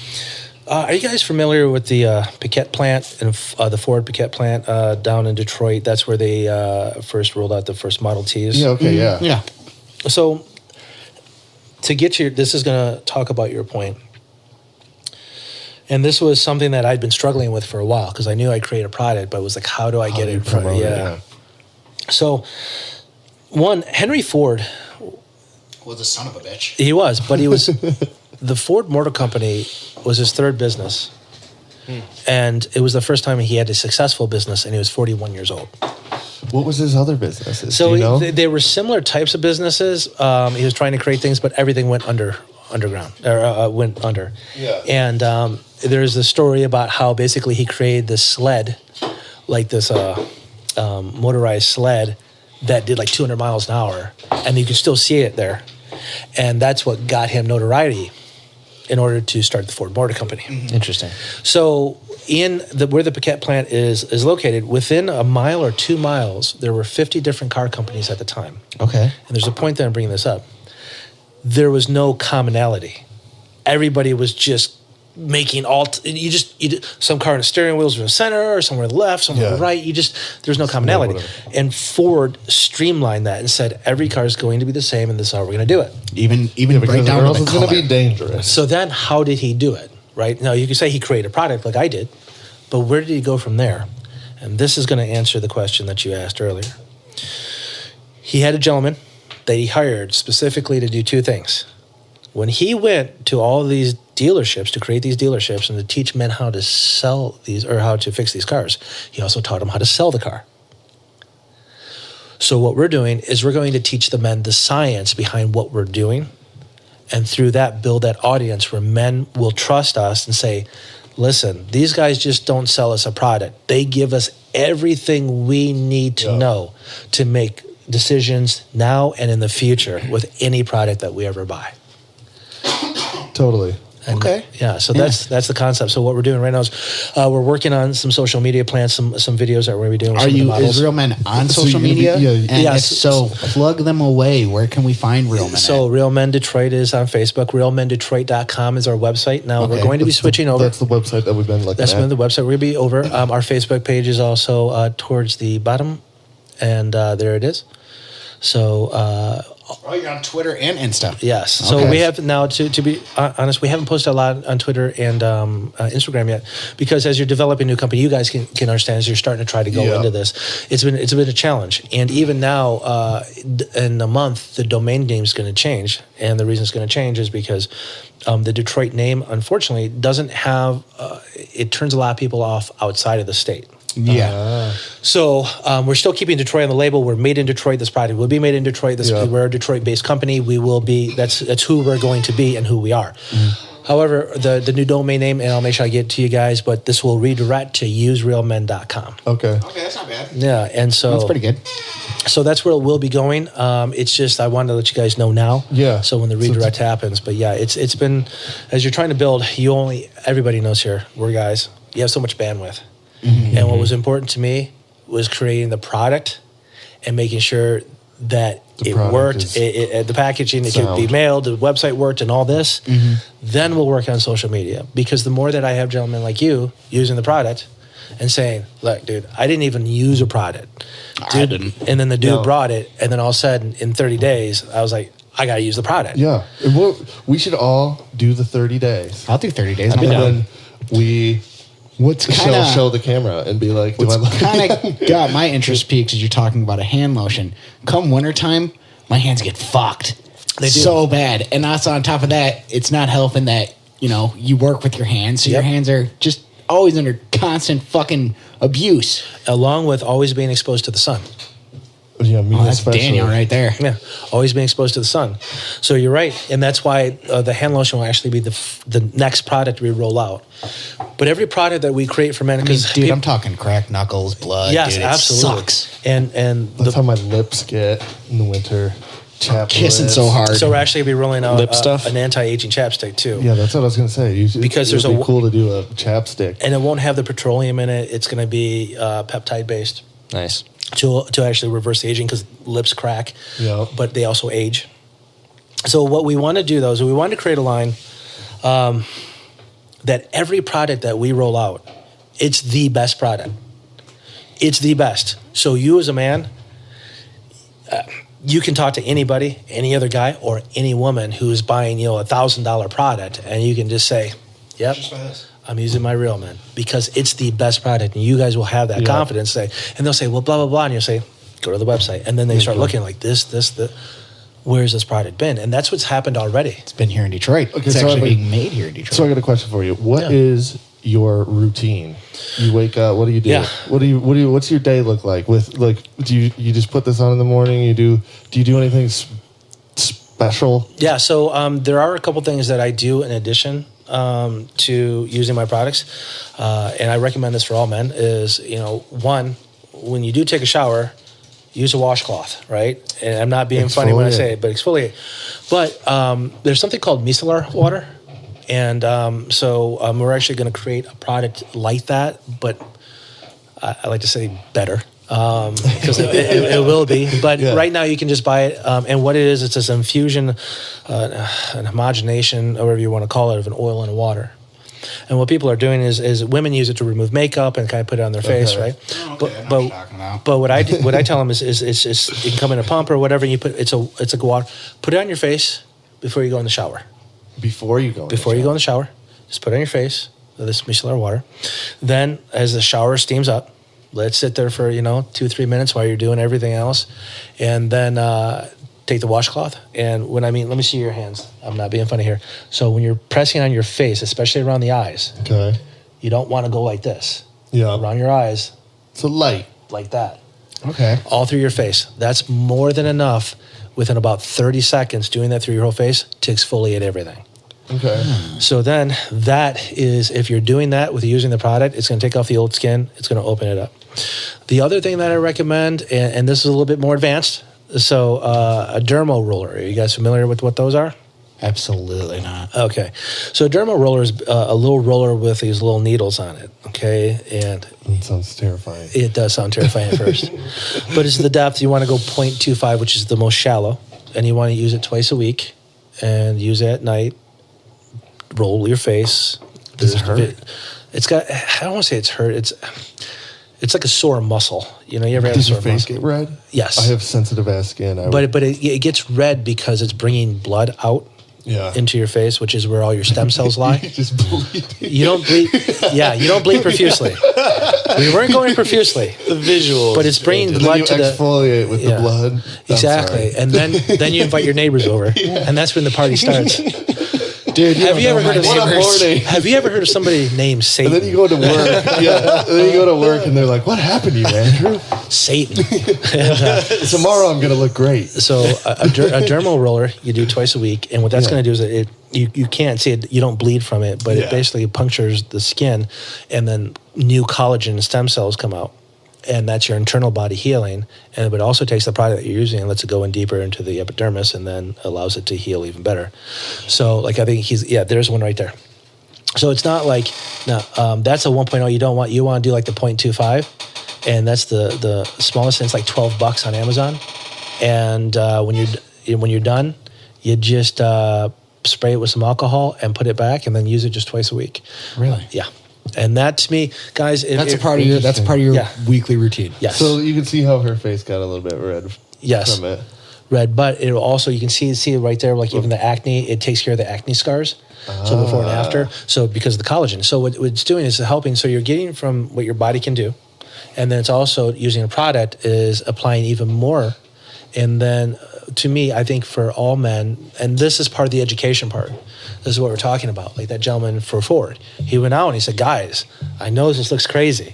you guys familiar with the Piquette plant and the Ford Piquette plant down in Detroit? That's where they first rolled out the first Model Ts. Yeah, okay, Yeah. So to get to this is going to talk about your point. And this was something that I'd been struggling with for a while, because I knew I'd create a product, but it was like, how do I get it in front of yeah. So, one, Henry Ford Was a son of a bitch. He was, but he was the Ford Motor Company was his third business, and it was the first time he had a successful business, and he was 41 years old. What was his other businesses? So Do you know? they were similar types of businesses. He was trying to create things, but everything went underground or went under. Yeah. And there's the story about how basically he created this sled, like this motorized sled that did like 200 miles an hour, and you could still see it there. And that's what got him notoriety in order to start the Ford Motor Company. Mm-hmm. Interesting. So where the Piquette plant is located, within a mile or 2 miles, there were 50 different car companies at the time. Okay. And there's a point that I'm bringing this up. There was no commonality. everybody was just making some car in the steering wheels in the center, or somewhere to the left, somewhere to the right. There's no commonality. And Ford streamlined that and said every car is going to be the same, and this is how we're going to do it. Even break down to the color. It's going to be dangerous. So then, how did he do it? Right now, you can say he created a product like I did, but where did he go from there? And this is going to answer the question that you asked earlier. He had a gentleman that he hired specifically to do two things. When he went to all these dealerships to create these dealerships and to teach men how to sell these or how to fix these cars, he also taught them how to sell the car. So what we're doing is we're going to teach the men the science behind what we're doing, and through that build that audience where men will trust us and say, listen, these guys just don't sell us a product. They give us everything we need to know to make decisions now and in the future with any product that we ever buy. Totally. And yeah, so that's the concept. So what we're doing right now is we're working on some social media plans, some videos that we're going to be doing. Is Real Men on social media? If so, plug them away. Where can we find Real Men? So Real Men Detroit is on Facebook. RealMenDetroit.com is our website. Now we're going to be switching over. That's the website that we've been looking at. That's the website we're going to be over. Our Facebook page is also towards the bottom, and there it is. So... you're on Twitter and Insta. Yes. So we have now, to be honest, we haven't posted a lot on Twitter and Instagram yet, because as you're developing a new company, you guys can understand as you're starting to try to go into this, it's been a challenge. And even now, in a month, the domain name is going to change. And the reason it's going to change is because the Detroit name, unfortunately, doesn't have, it turns a lot of people off outside of the state. Yeah. So we're still keeping Detroit on the label. We're made in Detroit. This product will be made in Detroit. We're a Detroit-based company. We will be. That's who we're going to be and who we are. However, the new domain name, and I'll make sure I get it to you guys, but this will redirect to userealmen.com. Okay, that's not bad. Yeah, and so that's pretty good. So that's where we'll be going. It's just I wanted to let you guys know now. Yeah. So when the redirect happens, but yeah, it's been, as you're trying to build, everybody knows here, we're guys. You have so much bandwidth. Mm-hmm. And what was important to me was creating the product and making sure that it worked, the packaging, it could be mailed, the website worked, and all this. Mm-hmm. Then we'll work on social media, because the more that I have gentlemen like you using the product and saying, look, dude, I didn't even use a product. I didn't. And then the dude brought it, and then all of a sudden, in 30 days, I was like, I got to use the product. Yeah. We should all do the 30 days. I'll do 30 days. And then we... show the camera and be like, kind of got my interest peaked as you're talking about a hand lotion. Come wintertime, my hands get fucked. They do. So bad. And also on top of that, it's not helping that, you work with your hands, so your hands are just always under constant fucking abuse. Along with always being exposed to the sun. Yeah, me that's Daniel right there. Yeah, always being exposed to the sun. So you're right, and that's why the hand lotion will actually be the next product we roll out. But every product that we create for men, because I'm talking cracked knuckles, blood. Yes, dude, absolutely. It sucks. And that's how my lips get in the winter. Kissing so hard. So we're actually be rolling out lip stuff? an anti-aging chapstick too. Yeah, that's what I was going to say. Because there's cool to do a chapstick, and it won't have the petroleum in it. It's going to be peptide based. Nice. To actually reverse the aging, because lips crack, but they also age. So what we want to do, though, is we want to create a line that every product that we roll out, it's the best product. It's the best. So you as a man, you can talk to anybody, any other guy, or any woman who's buying $1,000 product, and you can just say, yep. I'm using my Real Men, because it's the best product, and you guys will have that confidence. And they'll say, well, blah, blah, blah, and you'll say, go to the website. And then they start looking like this, where's this product been? And that's what's happened already. It's been here in Detroit. Okay, it's actually being made here in Detroit. So I got a question for you. What is your routine? You wake up, what do you do? Yeah. What's your day look like? Do you just put this on in the morning? Do you do anything special? Yeah, so there are a couple things that I do in addition to using my products, and I recommend this for all men, is, one, when you do take a shower, use a washcloth, right? And I'm not being funny when I say it, but exfoliate. But there's something called micellar water, and so we're actually going to create a product like that, but I like to say better. because it will be. But Yeah. right now you can just buy it. And what it is, it's this infusion, an homogenation, or whatever you want to call it, of an oil and water. And what people are doing is women use it to remove makeup and kind of put it on their face, right? Oh, okay, I know what you're talking about. But what I tell them is it's you can come in a pump or whatever, and you put it's a water. Put it on your face before you go in the shower. Before you go In the shower, just put it on your face with this micellar water. Then, as the shower steams up, let it sit there for 2-3 minutes while you're doing everything else, and then take the washcloth. And let me see your hands. I'm not being funny here. So when you're pressing on your face, especially around the eyes, Okay. you don't want to go like this. Yeah. Around your eyes, So light. like that. Okay. All through your face. That's more than enough within about 30 seconds doing that through your whole face to exfoliate everything. Okay. So then that is, if you're doing that with using the product, it's going to take off the old skin. It's going to open it up. The other thing that I recommend, and this is a little bit more advanced, so a Derma Roller. Are you guys familiar with what those are? Absolutely not. Okay. So a Derma Roller is a little roller with these little needles on it, okay? And That sounds terrifying. it does sound terrifying at first. But it's the depth. You want to go 0.25, which is the most shallow, and you want to use it twice a week and use it at night. Roll your face. Does it hurt? It's got, I don't want to say it's hurt. It's like a sore muscle. You ever have a Does sore your face muscle? get red? Yes. I have sensitive ass skin. But it gets red because it's bringing blood out yeah. into your face, which is where all your stem cells lie. You just bleed. You don't bleed. Yeah, you don't bleed profusely. We weren't going profusely. The visual. But it's bringing And blood then you to the exfoliate with yeah. the blood. I'm Exactly. sorry. And then you invite your neighbors over, and that's when the party starts. Dude, Have you ever heard of What a morning. Have you ever heard of somebody named Satan? And then you go to work. Yeah. And then you go to work and they're like, "What happened to you, Andrew? Satan. And, Tomorrow I'm gonna look great." so a dermal roller you do twice a week, and what that's Yeah. going to do is you can't see it, you don't bleed from it, but Yeah. it basically punctures the skin, and then new collagen stem cells come out, and that's your internal body healing. And it also takes the product that you're using and lets it go in deeper into the epidermis, and then allows it to heal even better. So, I think there's one right there. So it's not like that's a 1.0. You want to do like the 0.25, and that's the smallest. And it's like $12 on Amazon. And when you're done, you just spray it with some alcohol and put it back, and then use it just twice a week. Really? Yeah. And that, to me, guys, That's a part of your Yeah. weekly routine. Yes. So you can see how her face got a little bit red Yes. from it. Red, but it'll also, you can see it right there, like even the acne, it takes care of the acne scars. So before and after. So because of the collagen. So what it's doing is helping. So you're getting from what your body can do. And then it's also using a product is applying even more. And then to me, I think for all men, and this is part of the education part. This is what we're talking about. Like that gentleman for Ford. He went out and he said, "Guys, I know this looks crazy,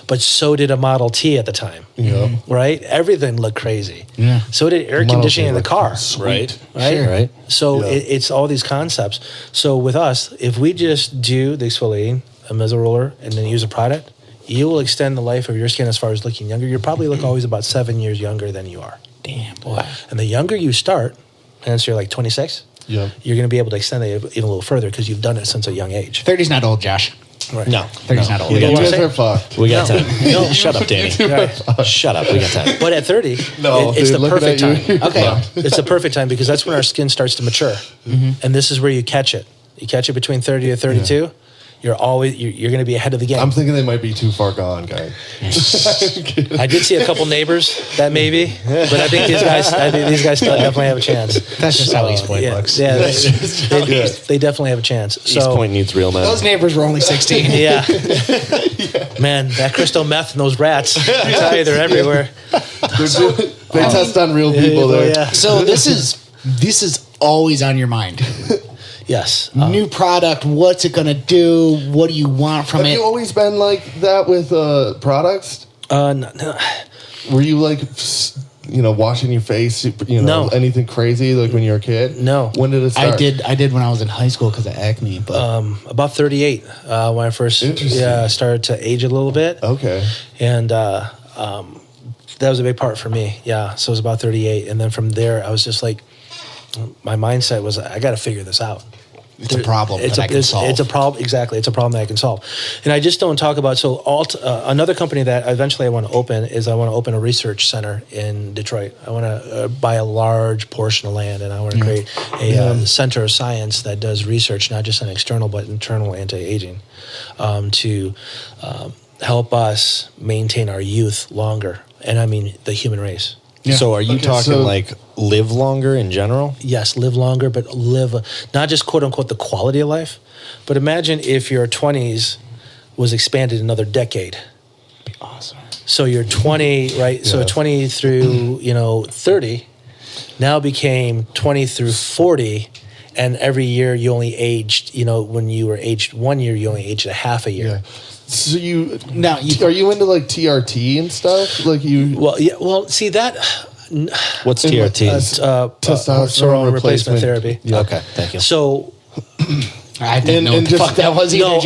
but so did a Model T at the time." Yeah. Right? Everything looked crazy. Yeah. So did air Model conditioning T in the looked car. sweet. Right? Sure. Right. So Yeah. it's all these concepts. So with us, if we just do the exfoliating, a meso roller, and then use a product, you will extend the life of your skin as far as looking younger. You probably look always about 7 years younger than you are. Damn, boy. And the younger you start, and so you're like 26, Yeah. you're going to be able to extend it even a little further because you've done it since a young age. 30's not old, Josh. Right. No. 30's not old. We You got guys time. are fucked. We got No. time. No. Shut up, Danny. Right. Shut up. We got time. But at 30, No, it's dude, the looking perfect at time. you. Okay. It's the perfect time because that's when our skin starts to mature. And this is where you catch it. You catch it between 30 to 32. You're going to be ahead of the game. I'm thinking they might be too far gone, guys. I did see a couple neighbors that maybe, but I think these guys still definitely have a chance. That's just how East Point looks. Yeah, they definitely have a chance. East So, Point needs real men. Those neighbors were only 16. yeah. Man, that crystal meth and those rats, I tell you, they're everywhere. They test on real people there. Yeah. So this is always on your mind. Yes. New product. What's it gonna do? What do you want from Have it? you always been like that with products? No. Were you like, washing your face? No. Anything crazy like when you were a kid? No. When did it start? I did when I was in high school because of acne. But About 38 when I first Interesting. started to age a little bit. Okay. And that was a big part for me. Yeah. So it was about 38. And then from there, I was just like, my mindset was, I got to figure this out. It's a problem that I can solve. It's a problem, exactly. It's a problem that I can solve. And I just don't talk about, another company that eventually I want to open is I want to open a research center in Detroit. I want to buy a large portion of land, and I want to create a center of science that does research, not just on external, but internal anti-aging, to help us maintain our youth longer. And I mean the human race. Yeah. So are you talking like live longer in general? Yes, live longer, but live not just quote unquote the quality of life, but imagine if your 20s was expanded another decade. That'd be awesome. So you're 20, right? So 20 through 30 now became 20 through 40, and every year you only aged. When you were aged 1 year, you only aged a half a year. Yeah. So are you into like TRT and stuff? Like you? Well, yeah. Well, see that. What's TRT? Testosterone replacement therapy. Yeah. Okay, thank you. So, I didn't know what the fuck that was either,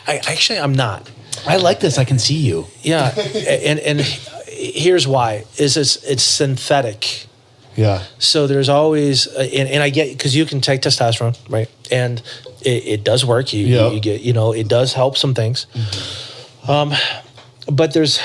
Actually, I'm not. I like this. I can see you. Yeah, and here's why: it's synthetic. Yeah. So there's always, and I get, because you can take testosterone, right? And it does work. You get, it does help some things. But there's,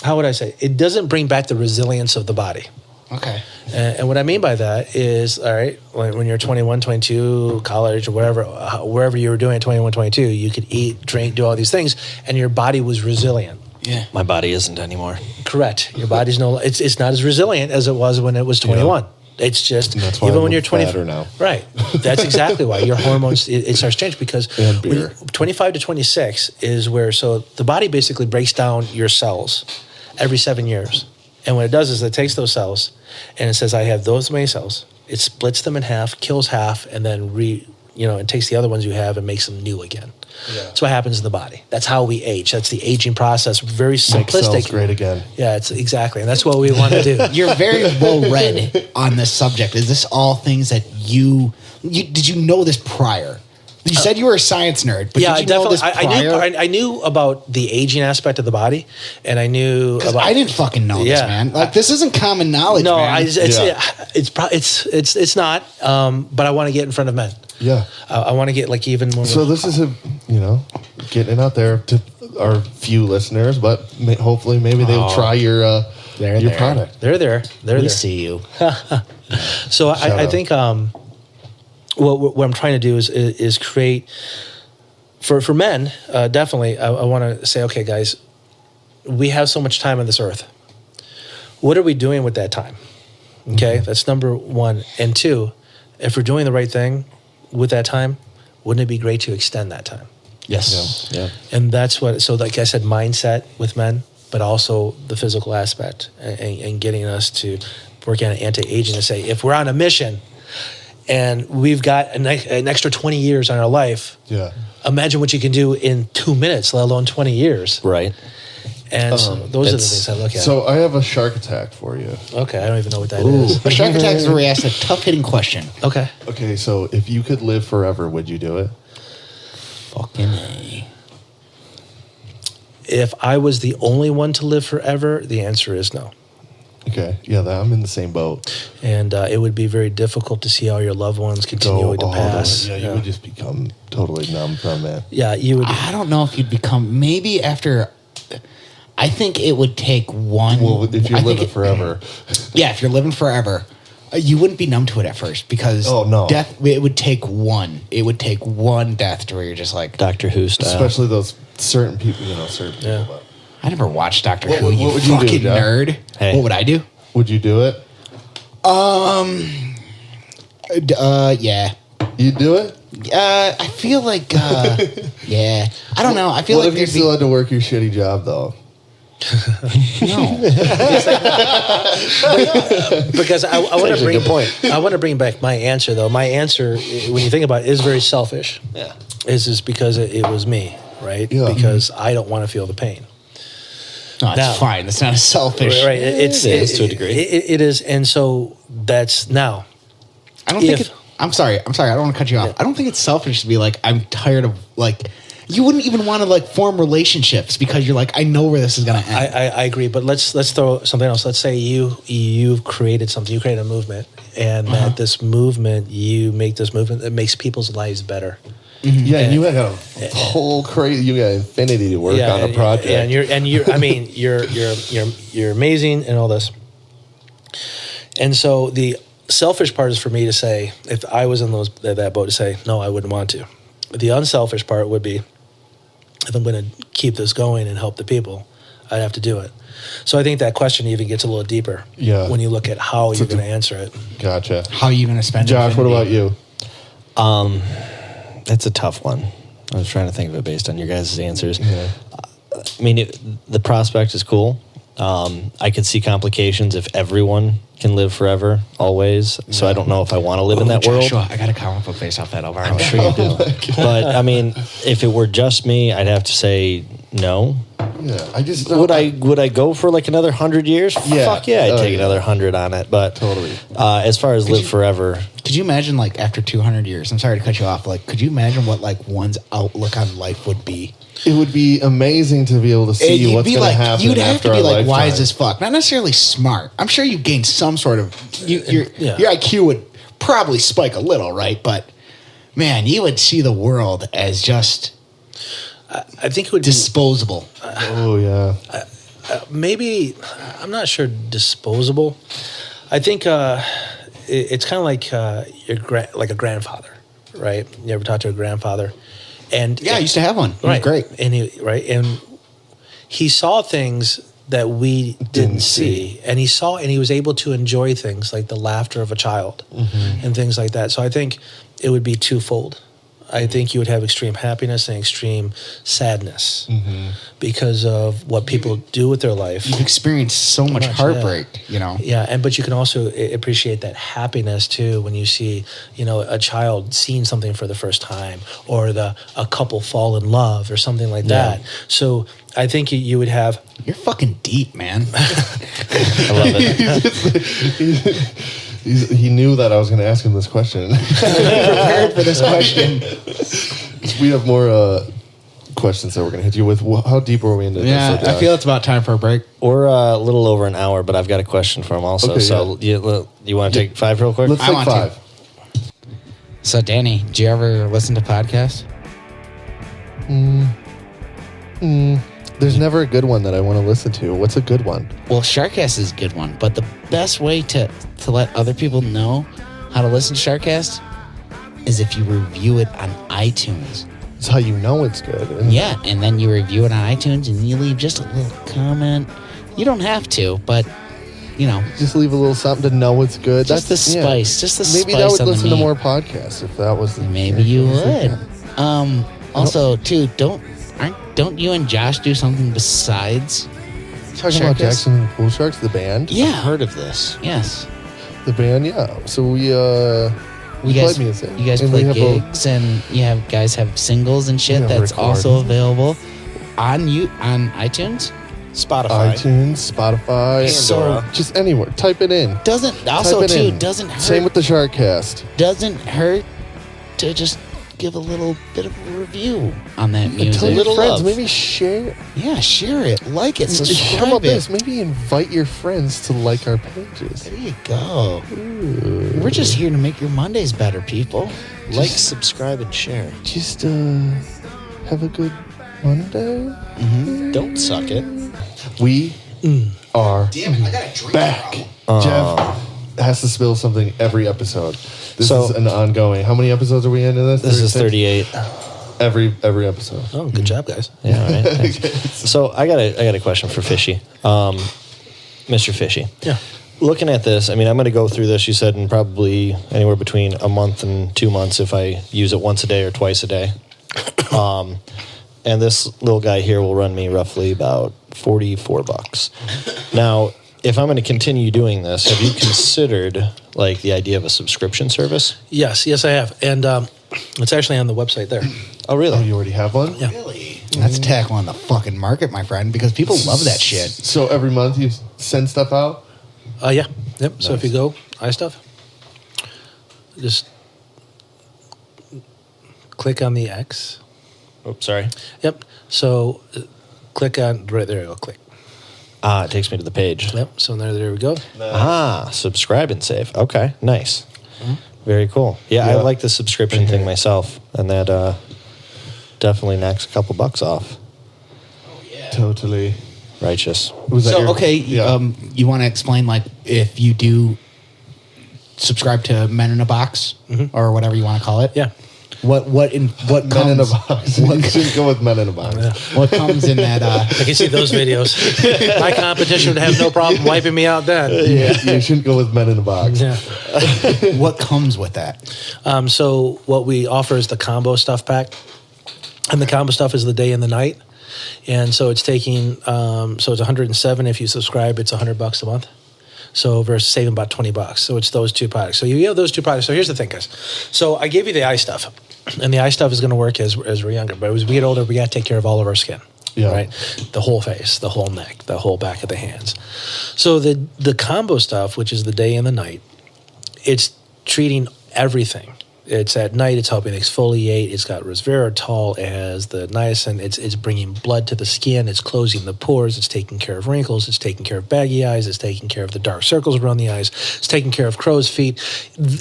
how would I say? It doesn't bring back the resilience of the body. Okay. And what I mean by that is, all right, when you're 21, 22, college or whatever, wherever you were doing at 21, 22, you could eat, drink, do all these things, and your body was resilient. Yeah. My body isn't anymore. Correct. Your body's it's not as resilient as it was when it was 21. Yeah. It's just, and that's why even I'm when you're 20 now. Right. That's exactly why your hormones, it starts to change, because when 25 to 26 is where, so the body basically breaks down your cells every 7 years. And what it does is it takes those cells and it says, I have those many cells. It splits them in half, kills half, and then it takes the other ones you have and makes them new again. Yeah. That's what happens in the body. That's how we age. That's the aging process. Very simplistic. Make cells great again. Yeah, it's exactly. And that's what we want to do. You're very well read on this subject. Is this all things that you did you know this prior? You said you were a science nerd, but did you know this prior? I knew about the aging aspect of the body, and I knew about. I didn't fucking know this, man. Like, this isn't common knowledge. No, man. it's not. But I want to get in front of men. Yeah, I want to get like even more. So this is getting it out there to our few listeners, but hopefully maybe they'll try your product. They're there. We see you. So I think. What I'm trying to do is create for men. Definitely, I want to say, okay, guys, we have so much time on this earth. What are we doing with that time? Okay, that's number one. And two, if we're doing the right thing with that time, wouldn't it be great to extend that time? Yes. Yeah. And that's what. So, like I said, mindset with men, but also the physical aspect, and getting us to work on anti-aging to say, if we're on a mission. And we've got an extra 20 years on our life. Yeah. Imagine what you can do in 2 minutes, let alone 20 years. Right. And so those are the things I look at. So I have a shark attack for you. Okay, I don't even know what that is. A shark attack is where we ask a tough-hitting question. Okay. Okay, so if you could live forever, would you do it? Fucking A. If I was the only one to live forever, the answer is no. Okay, yeah, I'm in the same boat. And it would be very difficult to see all your loved ones continuing to pass. You would just become totally numb from it. Yeah, you would. I don't know if you'd become, maybe after, I think it would take one. Well, if you're living forever. Yeah, if you're living forever, you wouldn't be numb to it at first, because death, it would take one. It would take one death to where you're just like. Doctor Who style. Especially those certain people, certain people. Yeah. But. I never watched Doctor Who. What would you fucking do, Jeff? nerd. Hey. What would I do? Would you do it? Yeah. You'd do it? I feel like, yeah. I don't know. I feel what like if you still had to work your shitty job, though? No. Because I want to bring good point. I want to bring back my answer, though. My answer, when you think about it, is very selfish. Yeah. Is just because it was me, right? Yeah. Because I don't want to feel the pain. No, it's fine. It's not a selfish. Right. It is to a degree. It is. And so that's now. I don't think I'm sorry. I don't want to cut you off. I don't think it's selfish to be like, I'm tired of, like, You wouldn't even want to like form relationships because you're like, I know where this is going to end. I agree, but let's throw something else. Let's say you've created something. You created a movement, and that this movement, you make this movement that makes people's lives better. Mm-hmm. Yeah, and you got a whole crazy. You got infinity to work on a project, and you're. I mean, you're amazing and all this. And so the selfish part is for me to say, if I was in that boat, to say no, I wouldn't want to. The unselfish part would be, if I'm going to keep this going and help the people, I'd have to do it. So I think that question even gets a little deeper when you look at how you're going to answer it. Gotcha. How are you going to spend it? Josh, what about you? That's a tough one. I was trying to think of it based on your guys' answers. Yeah. I mean, the prospect is cool. I could see complications if everyone can live forever, always. So I don't know if I want to live in that Joshua, world. I got a comic book based off that, Alvaro. I'm sure you do. But I mean, if it were just me, I'd have to say no. Yeah, I just Would I go for like another 100 years? Yeah. Fuck yeah, I'd take another 100 on it. But Totally. As far as live forever, Could you imagine, like, after 200 years, I'm sorry to cut you off, like, could you imagine what, like, one's outlook on life would be? It would be amazing to be able to see what's going to happen. You'd have after to be our like lifetime. wise as fuck. Not necessarily smart. I'm sure you gain some sort of your IQ would probably spike a little, right? But man, you would see the world as just I think it would disposable. Oh yeah. Maybe, I'm not sure, disposable. I think it's kind of like like a grandfather, right? You ever talk to a grandfather? And Yeah, I used to have one. It was great. And he saw things that we didn't see, and he was able to enjoy things like the laughter of a child and things like that. So I think it would be twofold. I think you would have extreme happiness and extreme sadness because of what people do with their life. You've experienced so much heartbreak, you know. Yeah, but you can also appreciate that happiness too when you see, a child seeing something for the first time, or a couple fall in love or something like that. So I think you would have. You're fucking deep, man. I love it. He knew that I was going to ask him this question. Prepared for this question. We have more questions that we're going to hit you with. How deep are we into this? Yeah, I feel it's about time for a break. We're a little over an hour, but I've got a question for him also. Okay, so you want to take 5 real quick? Let's I take want 5. So, Danny, do you ever listen to podcasts? There's never a good one that I want to listen to. What's a good one? Well, SharkCast is a good one, but the best way to let other people know how to listen to SharkCast is if you review it on iTunes. It's how you know it's good. Yeah, and then you review it on iTunes and you leave just a little comment. You don't have to, but, just leave a little something to know it's good. Just the spice. Just the spice. Maybe that would on the listen to meat. more podcasts if that was the Maybe you would. Also, too, don't you and Josh do something besides Talking about SharkCast? Jackson and the Pool Sharks, the band? Yeah. I've heard of this. Yes. The band, yeah. So we guys, played music. You guys And play we have gigs and guys have singles and shit Yeah, that's recordings. also available on iTunes. Spotify. iTunes, Spotify, So- just anywhere. Type it in. Doesn't Type it in. doesn't hurt. Same with the SharkCast. Doesn't hurt to just give a little bit of a review on that And tell music. your Little friends. love. Maybe share. Yeah, share it, like it, How subscribe about it. this? Maybe invite your friends to like our pages. There you go. We're just here to make your Mondays better, people. Like, subscribe, and share. Just have a good Monday. Don't suck it. We are Damn it, I got a drink back. Jeff has to spill something every episode. This is an ongoing. How many episodes are we into this? This is 36? 38. Every episode. Oh, good job, guys. Yeah, all right. Thanks. So I got a question for Fishy, Mr. Fishy. Yeah. Looking at this, I mean, I'm going to go through this. You said in probably anywhere between a month and 2 months if I use it once a day or twice a day. And this little guy here will run me roughly about $44. Now, if I'm going to continue doing this, have you considered like the idea of a subscription service? Yes, I have. And it's actually on the website there. Oh, really? Oh, you already have one? Yeah. Really? That's tackling the fucking market, my friend, because people love that shit. So every month you send stuff out? Yeah. Yep. So if you go iStuff, just click on the X Oops, sorry. Yep. So click on right there. You go. Click. It takes me to the page. Yep. So there we go. Subscribe and save. Okay, nice. Very cool. Yeah, I like the subscription thing myself, and that definitely knocks a couple bucks off. Totally. Righteous. Was that So, your- okay, Yeah. you want to explain, like, if you do subscribe to Men in a Box or whatever you want to call it? Yeah. What Men comes in a box. You shouldn't go with men in a box. what comes in that? I can see those videos. My competition would have no problem wiping me out then. You shouldn't go with men in a box. Yeah. What comes with that? So what we offer is the combo stuff pack, and the combo stuff is the day and the night, and so it's taking so it's 107 if you subscribe. It's $100 a month. So versus saving about $20. So it's those two products. So you have those two products. So here's the thing, guys. So I gave you the eye stuff, and the eye stuff is going to work as we're younger. But as we get older, we got to take care of all of our skin. Yeah. Right. The whole face, the whole neck, the whole back of the hands. So the combo stuff, which is the day and the night, it's treating everything. It's at night. It's helping exfoliate. It's got resveratrol. It has the niacin. It's bringing blood to the skin. It's closing the pores. It's taking care of wrinkles. It's taking care of baggy eyes. It's taking care of the dark circles around the eyes. It's taking care of crow's feet.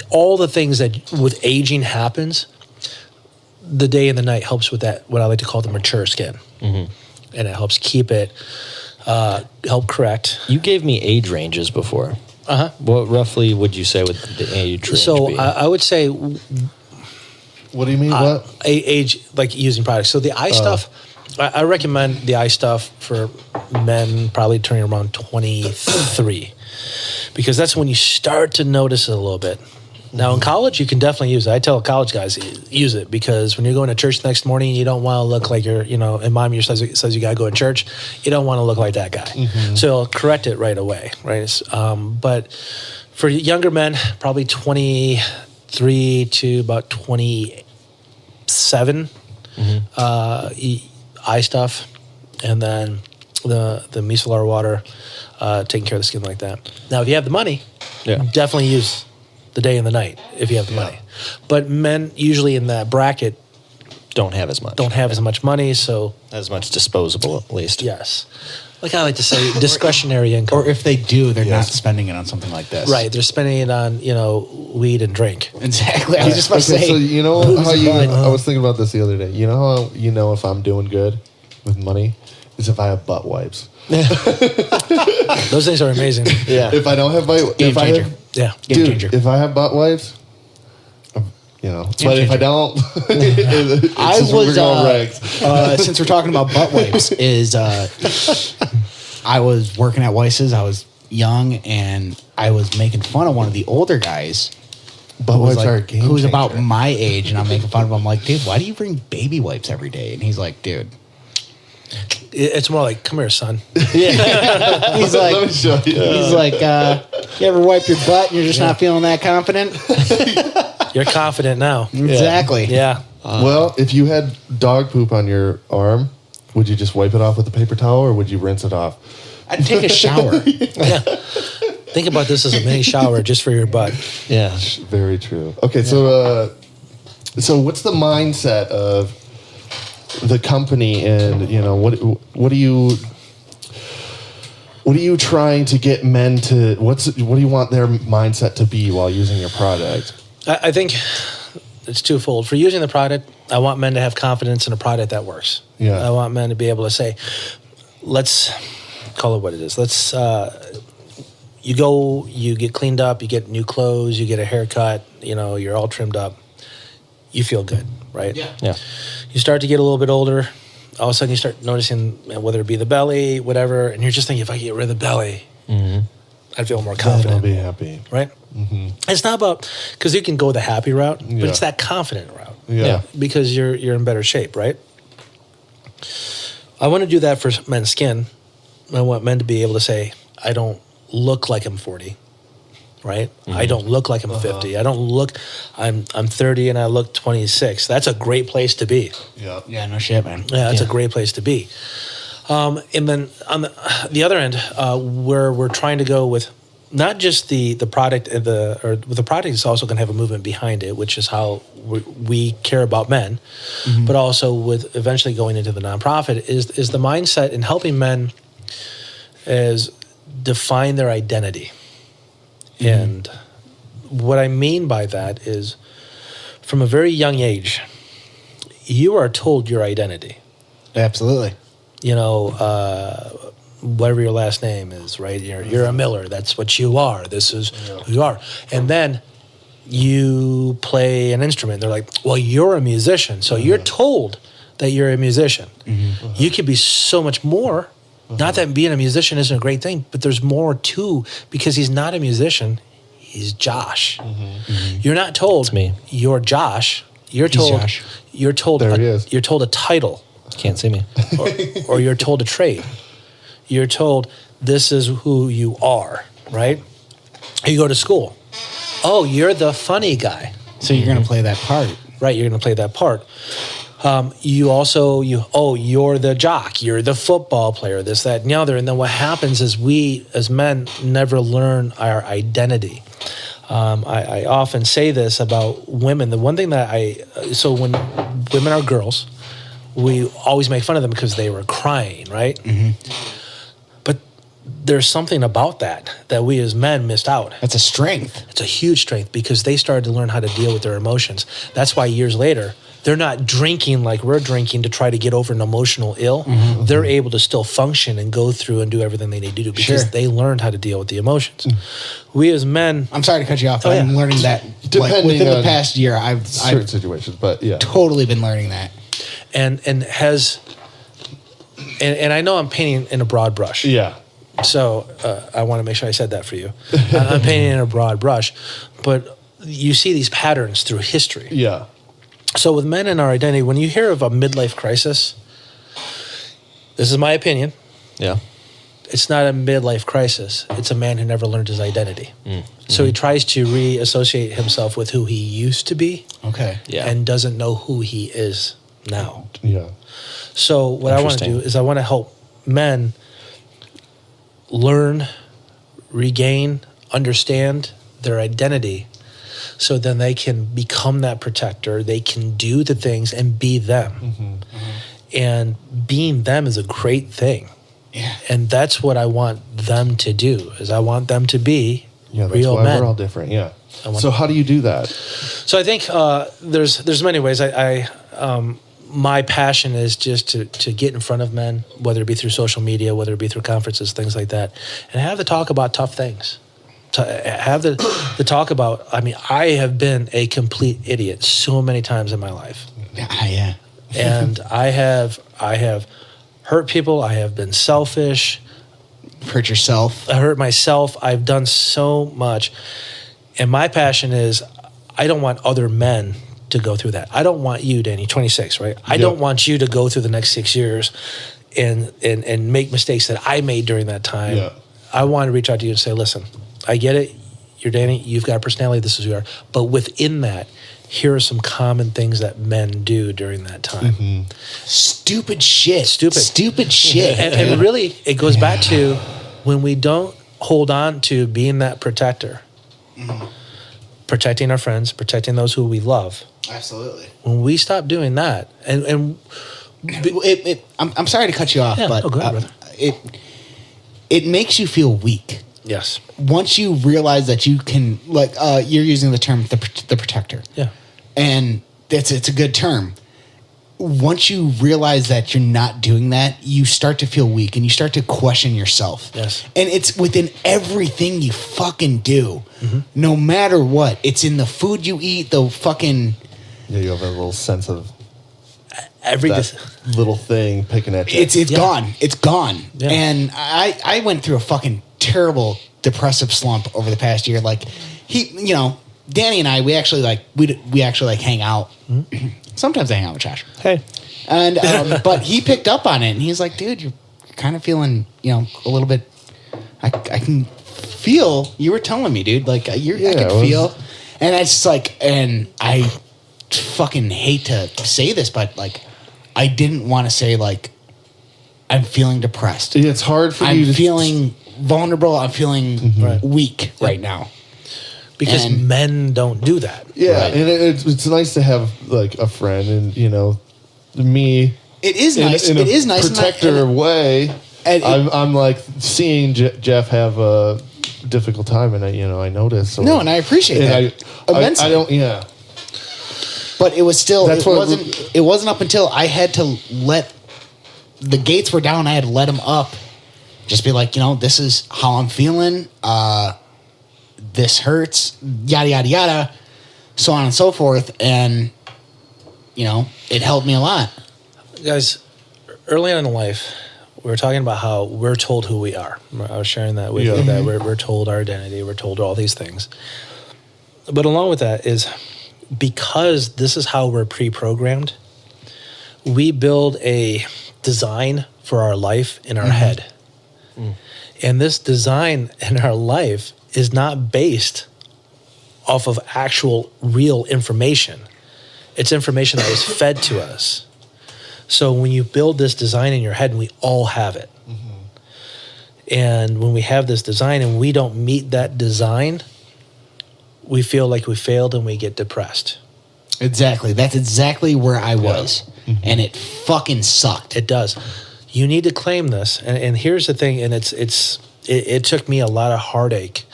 All the things that with aging happens, the day and the night helps with that, what I like to call the mature skin. And it helps keep it, help correct. You gave me age ranges before. What roughly would you say would the age range So be? I would say What do you mean? What? age, like using products. So the eye stuff, I recommend the eye stuff for men probably turning around 23, because that's when you start to notice it a little bit. Now in college, you can definitely use it. I tell college guys, use it, because when you're going to church the next morning, you don't want to look like you're, and mom says you got to go to church. You don't want to look like that guy. So it'll correct it right away, right? But for younger men, probably 23 to about 27, eye stuff, and then the micellar water, taking care of the skin like that. Now, if you have the money, definitely use the day and the night if you have the money. But men usually in that bracket don't have as much. don't have as much money, so as much disposable, at least. yes. Like I like to say, discretionary income. Or if they do, they're not spending it on something like this. Right, they're spending it on, weed and drink. Exactly. I was just about to say. So you know booze how and you? wine. I was thinking about this the other day. You know how you know if I'm doing good with money is if I have butt wipes. Those things are amazing. Yeah. If I don't have Game changer. Yeah. Game dude, changer. if I have butt wipes, but if I don't, I was we're going rags. since we're talking about butt wipes, I was working at Weiss's. I was young, and I was making fun of one of the older guys. Butt wipes are a game who's changer. about my age, and I'm making fun of him. I'm like, dude, why do you bring baby wipes every day? And he's like, dude. It's more like, come here, son. He's like, Let me show you. he's like, you ever wipe your butt and you're just not feeling that confident? You're confident now. Exactly. Yeah. Well, if you had dog poop on your arm, would you just wipe it off with a paper towel, or would you rinse it off? I'd take a shower. Yeah. Think about this as a mini shower just for your butt. Yeah. Very true. Okay, so what's the mindset of the company, and what are you trying to get men to? What do you want their mindset to be while using your product? I think it's twofold. For using the product, I want men to have confidence in a product that works. Yeah. I want men to be able to say, let's call it what it is. Let's, you go, you get cleaned up, you get new clothes, you get a haircut, you're all trimmed up. You feel good, right? Yeah. You start to get a little bit older. All of a sudden you start noticing, whether it be the belly, whatever, and you're just thinking, if I get rid of the belly, I'd feel more I'll confident. be happy. Right? It's not about, because you can go the happy route, but it's that confident route. Yeah. Because you're in better shape, right? I want to do that for men's skin. I want men to be able to say, I don't look like I'm 40, right? I don't look like I'm 50. I don't look, I'm 30 and I look 26. That's a great place to be. Yeah. Yeah, no shit, man. Yeah, that's a great place to be. And then on the other end, where we're trying to go with not just the product the product is also going to have a movement behind it, which is how we care about men, but also with eventually going into the nonprofit is the mindset in helping men is define their identity. And what I mean by that is from a very young age, you are told your identity. Absolutely. You know, whatever your last name is, right? You're a Miller. That's what you are. This is who you are. And then you play an instrument. They're like, well, you're a musician. So you're told that you're a musician. You could be so much more. Not that being a musician isn't a great thing, but there's more too, because he's not a musician. He's Josh. You're not told you're Josh. You're told Josh. You're told There he is. you're told a title. Can't see me. or you're told a trade. You're told this is who you are, right? You go to school. Oh, you're the funny guy. So you're going to play that part. Right, you're going to play that part. You're the jock. You're the football player, this, that, and the other. And then what happens is we, as men, never learn our identity. I often say this about women. The one thing that so when women are girls, we always make fun of them because they were crying, right? But there's something about that we as men missed out. That's a strength. It's a huge strength because they started to learn how to deal with their emotions. That's why years later, they're not drinking like we're drinking to try to get over an emotional ill. They're able to still function and go through and do everything they need to do because they learned how to deal with the emotions. We as men... I'm sorry to cut you off, but I'm learning that within the past year. I've certain situations, but yeah. Totally been learning that. And I know I'm painting in a broad brush. Yeah. So I want to make sure I said that for you. I'm painting in a broad brush. But you see these patterns through history. Yeah. So with men and our identity, when you hear of a midlife crisis, this is my opinion. Yeah. It's not a midlife crisis. It's a man who never learned his identity. So he tries to reassociate himself with who he used to be. Okay. Yeah. And doesn't know who he is now. Yeah. So what I want to do is I want to help men learn, regain, understand their identity so then they can become that protector. They can do the things and be them. And being them is a great thing. Yeah. And that's what I want them to do, is I want them to be That's real why men. we're all different. Yeah. So how do you do that? So I think there's many ways. My passion is just to get in front of men, whether it be through social media, whether it be through conferences, things like that, and have the talk about tough things. To have the talk about, I mean, I have been a complete idiot so many times in my life. Yeah. And I have hurt people. I have been selfish. Hurt yourself. I hurt myself. I've done so much. And my passion is I don't want other men to go through that. I don't want you, Danny, 26, right? I don't want you to go through the next 6 years and make mistakes that I made during that time. Yeah. I want to reach out to you and say, listen, I get it. You're Danny. You've got a personality. This is who you are. But within that, here are some common things that men do during that time. Stupid shit. Stupid shit. And really, it goes back to when we don't hold on to being that protector, protecting our friends, protecting those who we love. Absolutely. When we stop doing that, and I'm sorry to cut you off, but go ahead, brother. It makes you feel weak. Yes. Once you realize that you can, like, you're using the term the protector. Yeah. And it's a good term. Once you realize that you're not doing that, you start to feel weak and you start to question yourself. Yes. And it's within everything you fucking do. No matter what. It's in the food you eat, the fucking... Yeah, you have a little sense of that little thing picking at you. It's gone. It's gone. Yeah. And I went through a fucking terrible depressive slump over the past year. Like, Danny and I, we actually hang out. Sometimes I hang out with Josh. Hey. And but he picked up on it, and he's like, "Dude, you're kind of feeling, a little bit. I can feel. You were telling me, dude. Like, I can feel." And it's just like, and I fucking hate to say this, but like, I didn't want to say like, I'm feeling depressed. It's hard for you to... feeling vulnerable. I'm feeling weak right now. Because And- men don't do that. Yeah, Right. and it's nice to have like a friend, and me. It is nice. In It a is nice. protector way. and I'm like seeing Jeff have a difficult time, and I notice. So No, and I appreciate that immensely. I don't. Yeah. But it was still. That's It what- wasn't up until I had to let the gates were down. I had to let them up. Just be like, this is how I'm feeling. This hurts. Yada yada yada. So on and so forth, and it helped me a lot. Guys, early on in life, we were talking about how we're told who we are. I was sharing that with you, that we're told our identity, we're told all these things. But along with that is because this is how we're pre-programmed, we build a design for our life in our head. And this design in our life is not based off of actual real information. It's information that is fed to us. So when you build this design in your head, and we all have it, and when we have this design and we don't meet that design, we feel like we failed and we get depressed. Exactly. That's exactly where I was, and it fucking sucked. It does. You need to claim this, and here's the thing, and it took me a lot of heartache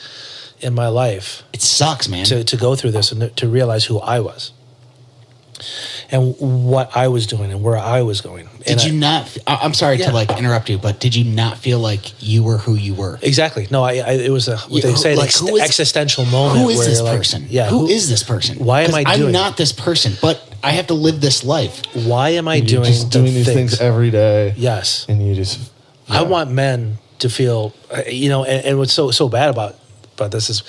in my life It sucks, man. to go through this and to realize who I was and what I was doing and where I was going. Did you not? I'm sorry Yeah. to interrupt you, but did you not feel like you were who you were? Exactly. No, it was what they say, like, who is- existential moment. Who is where this you're like, person? Yeah. Who is this person? Why am 'Cause I doing I'm not this person, but I have to live this life. Why am I You're doing just doing these things every day. Yes. And you just. I want men to feel, and what's so bad about this is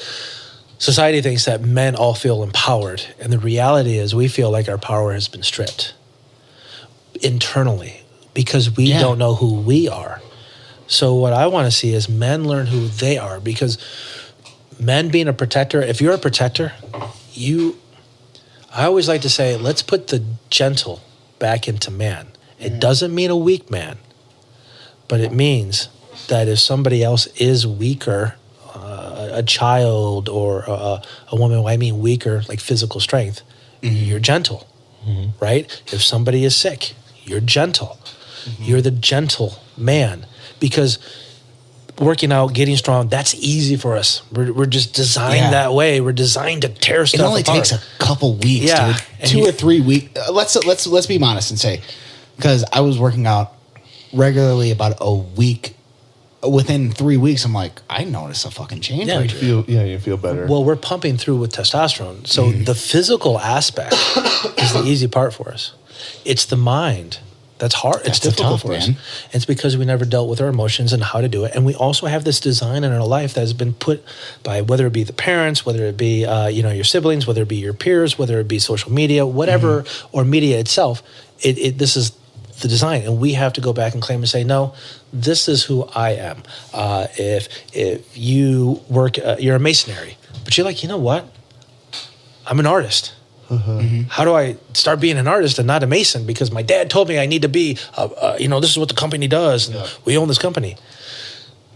society thinks that men all feel empowered. And the reality is we feel like our power has been stripped internally because we don't know who we are. So what I want to see is men learn who they are, because men being a protector, if you're a protector, I always like to say, let's put the gentle back into man. It doesn't mean a weak man, but it means that if somebody else is weaker, a child or a woman, I mean weaker, like physical strength, you're gentle, right? If somebody is sick, you're gentle. You're the gentle man, because working out, getting strong, that's easy for us. We're just designed that way. We're designed to tear stuff It only apart. takes a couple weeks, Yeah. dude. And 2 or 3 weeks. Let's be honest and say, because I was working out regularly about a week. Within 3 weeks, I'm like, I noticed a fucking change. Yeah. right here. You feel better. Well, we're pumping through with testosterone. So the physical aspect is the easy part for us. It's the mind that's hard. It's That's the difficult tough, for us. man. It's because we never dealt with our emotions and how to do it. And we also have this design in our life that has been put by, whether it be the parents, whether it be your siblings, whether it be your peers, whether it be social media, whatever, or media itself. This is the design, and we have to go back and claim and say, no, this is who I am. If you work, you're a masonry, but you're like, you know what? I'm an artist. How do I start being an artist and not a mason? Because my dad told me I need to be, this is what the company does. And we own this company.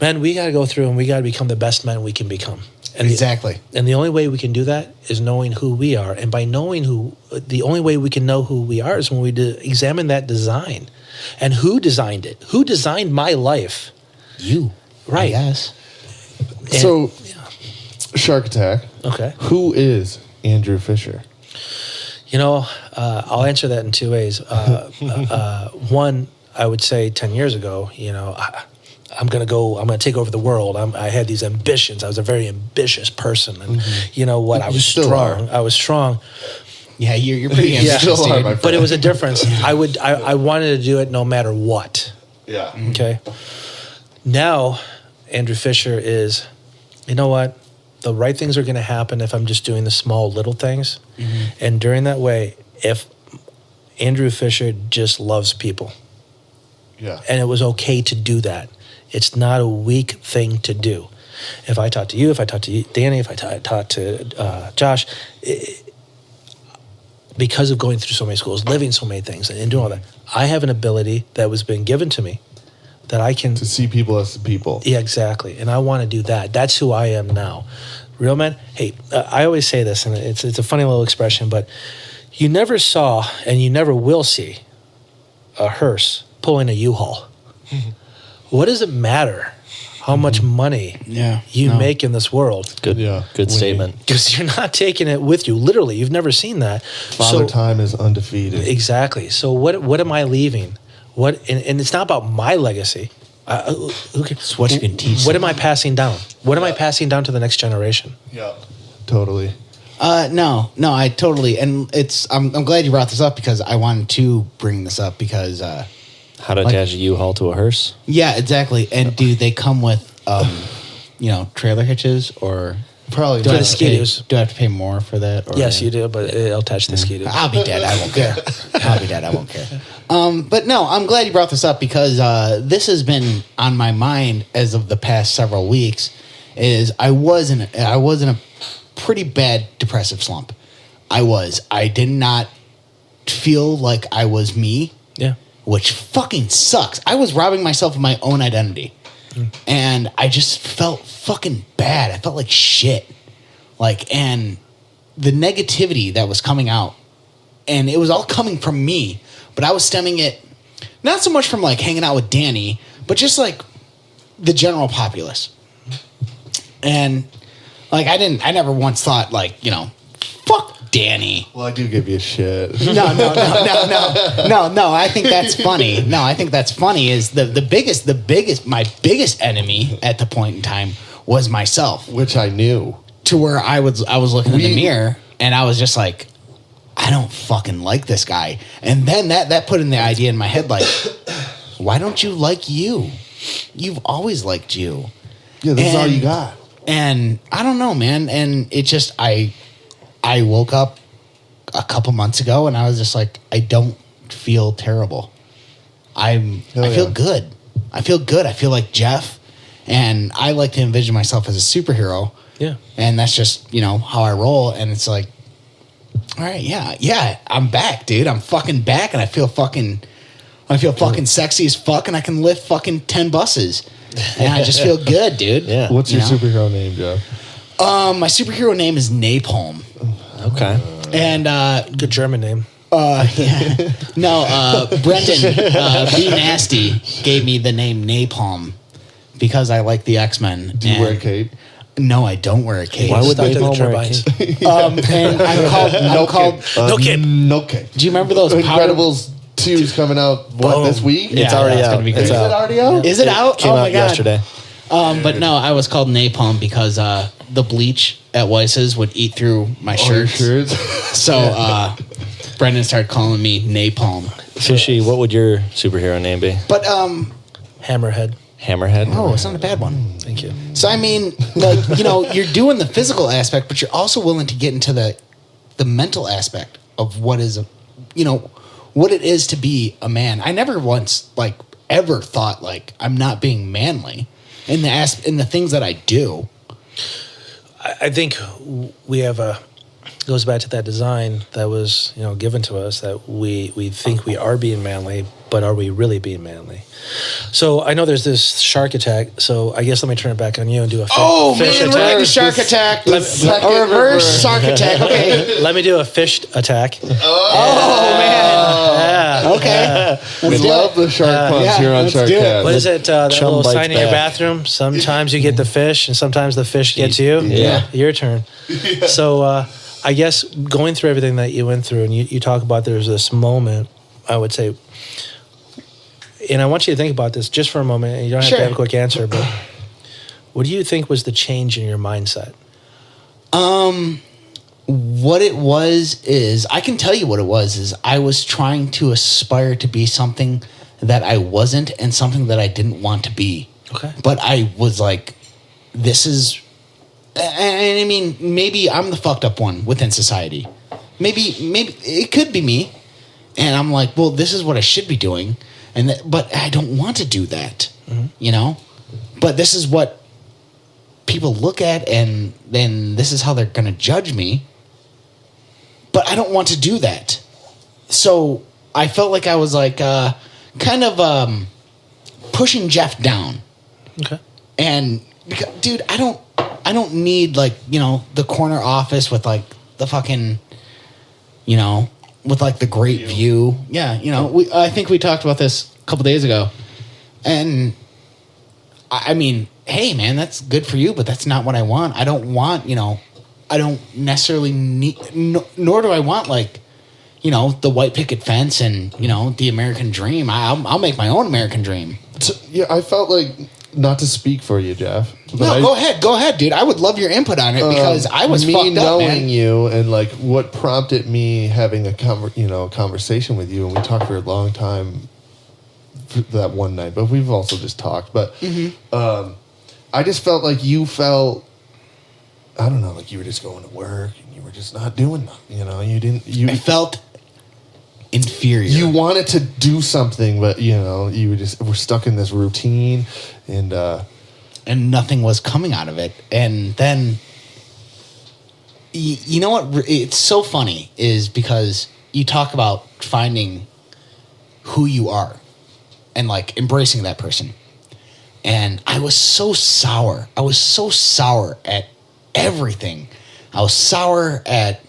Man, we got to go through and we got to become the best men we can become. And Exactly. And the only way we can do that is knowing who we are. And by knowing the only way we can know who we are is when we examine that design. And who designed it? Who designed my life? You. Right. Yes. So, Shark Attack. Okay. Who is Andrew Fisher? I'll answer that in two ways. One, I would say 10 years ago, I'm going to take over the world. I had these ambitions. I was a very ambitious person. And you know what? I was strong. I was strong. Yeah, you're pretty ambitious, Still are, dude. my friend. But it was a difference. I wanted to do it no matter what. Yeah. Okay. Now, Andrew Fisher is, you know what? The right things are going to happen if I'm just doing the small little things. And during that way, if Andrew Fisher just loves people. Yeah. And it was okay to do that. It's not a weak thing to do. If I talk to you, if I talk to Danny, if I talk to Josh, because of going through so many schools, living so many things, and doing all that, I have an ability that was been given to me that I can To see people as people. Yeah, exactly. And I want to do that. That's who I am now. Real men. Hey, I always say this, and it's a funny little expression, but you never saw and you never will see a hearse pulling a U-Haul. What does it matter how much money you make in this world? Good statement. Because you're not taking it with you. Literally, you've never seen that. Father Time is undefeated. Exactly. So what am I leaving? And it's not about my legacy. It's what you can teach. What am I passing down? What am I passing down to the next generation? Yeah, totally. No, I totally, and I'm glad you brought this up because I wanted to bring this up because how to attach a U-Haul to a hearse? Yeah, exactly. And do they come with trailer hitches or Probably do I, not. have to pay, do I have to pay more for that? Or Yes, you do, but it'll attach the ski. I'll be dead. I won't care. I'll be dead. I won't care. But no, I'm glad you brought this up because this has been on my mind as of the past several weeks. I was in a pretty bad depressive slump. I did not feel like I was me. Yeah. Which fucking sucks. I was robbing myself of my own identity. And I just felt fucking bad. I felt like shit. And the negativity that was coming out, and it was all coming from me, but I was stemming it not so much from hanging out with Danny, but just the general populace. And I never once thought fuck Danny. Well, I do give you shit. No. I think that's funny. No, I think that's funny. Is my biggest enemy at the point in time was myself, Which I knew. to where I was looking in the mirror and I was just like, I don't fucking like this guy. And then that put in the idea in my head why don't you like you? You've always liked you. Yeah, this is all you got. And I don't know, man. And it just I woke up a couple months ago and I was just like, I don't feel terrible. I feel good. I feel good. I feel like Jeff, and I like to envision myself as a superhero. Yeah. And that's just, how I roll. And it's like, all right, yeah, I'm back, dude. I'm fucking back and I feel fucking sexy as fuck and I can lift fucking 10 buses. And I just feel good, dude. Yeah. What's your superhero name, Jeff? My superhero name is Napalm. Okay. And Good German name. Brendan B Nasty gave me the name Napalm because I like the X-Men. Do you wear a cape? No, I don't wear a cape. Why would Stuck they to the wear a turbines. cape? And I'm called. No cape. No cape. Do you remember those Incredibles 2 is coming out this week? Yeah, It's already that's out. gonna be It's great. Is it already out? Is it out? Came Oh out my god! yesterday. But no, I was called Napalm because the bleach at Weiss's would eat through my shirts. So Brendan started calling me Napalm. Fishy, what would your superhero name be? But Hammerhead. Hammerhead? oh, it's not a bad one. Thank you. So I mean, you're doing the physical aspect, but you're also willing to get into the mental aspect of what is what it is to be a man. I never once ever thought I'm not being manly in the things that I do. I think we have goes back to that design that was given to us, that we think we are being manly, but are we really being manly? So I know there's this shark attack, so I guess let me turn it back on you and do a fish We're attack. like a shark attack. second A reverse reverse. shark attack. Okay. Let me do a fish attack. Oh man. Okay. We love the shark puns here on let's do it. SharkCast. What is it? That Chum little bites sign in your back. bathroom. Sometimes you get the fish, and sometimes the fish gets you. Yeah. Your turn. So I guess going through everything that you went through, and you talk about there's this moment, I would say, and I want you to think about this just for a moment, and you don't have Sure. to have a quick answer, but what do you think was the change in your mindset? What it was is, I can tell you what it was, is I was trying to aspire to be something that I wasn't and something that I didn't want to be. Okay. But I was like, this is, and I mean, maybe I'm the fucked up one within society. Maybe it could be me. And I'm like, well, this is what I should be doing. But I don't want to do that, But this is what people look at, and then this is how they're going to judge me. But I don't want to do that. So I felt like I was kind of pushing Jeff down. Okay. And because, dude, I don't need like, you know, the corner office with like the fucking, you know, with like the great view. Yeah, you know, I think we talked about this a couple days ago. And I mean, hey man, that's good for you, but that's not what I want. I don't want, you know, I don't necessarily need, nor do I want like, you know, the white picket fence and, you know, the American dream. I'll make my own American dream. So, yeah, I felt like, not to speak for you, Jeff. But No, go ahead, dude. I would love your input on it because I was fucked up, man. knowing you and like what prompted me having a conversation with you, and we talked for a long time that one night, but we've also just talked. But I just felt like you felt, I don't know, like you were just going to work and you were just not doing nothing. You know, you didn't. I felt inferior. You wanted to do something, but you know, you were stuck in this routine, and nothing was coming out of it. And then, you know what? It's so funny is because you talk about finding who you are and like embracing that person. And I was so sour. I was so sour at everything. I was sour at.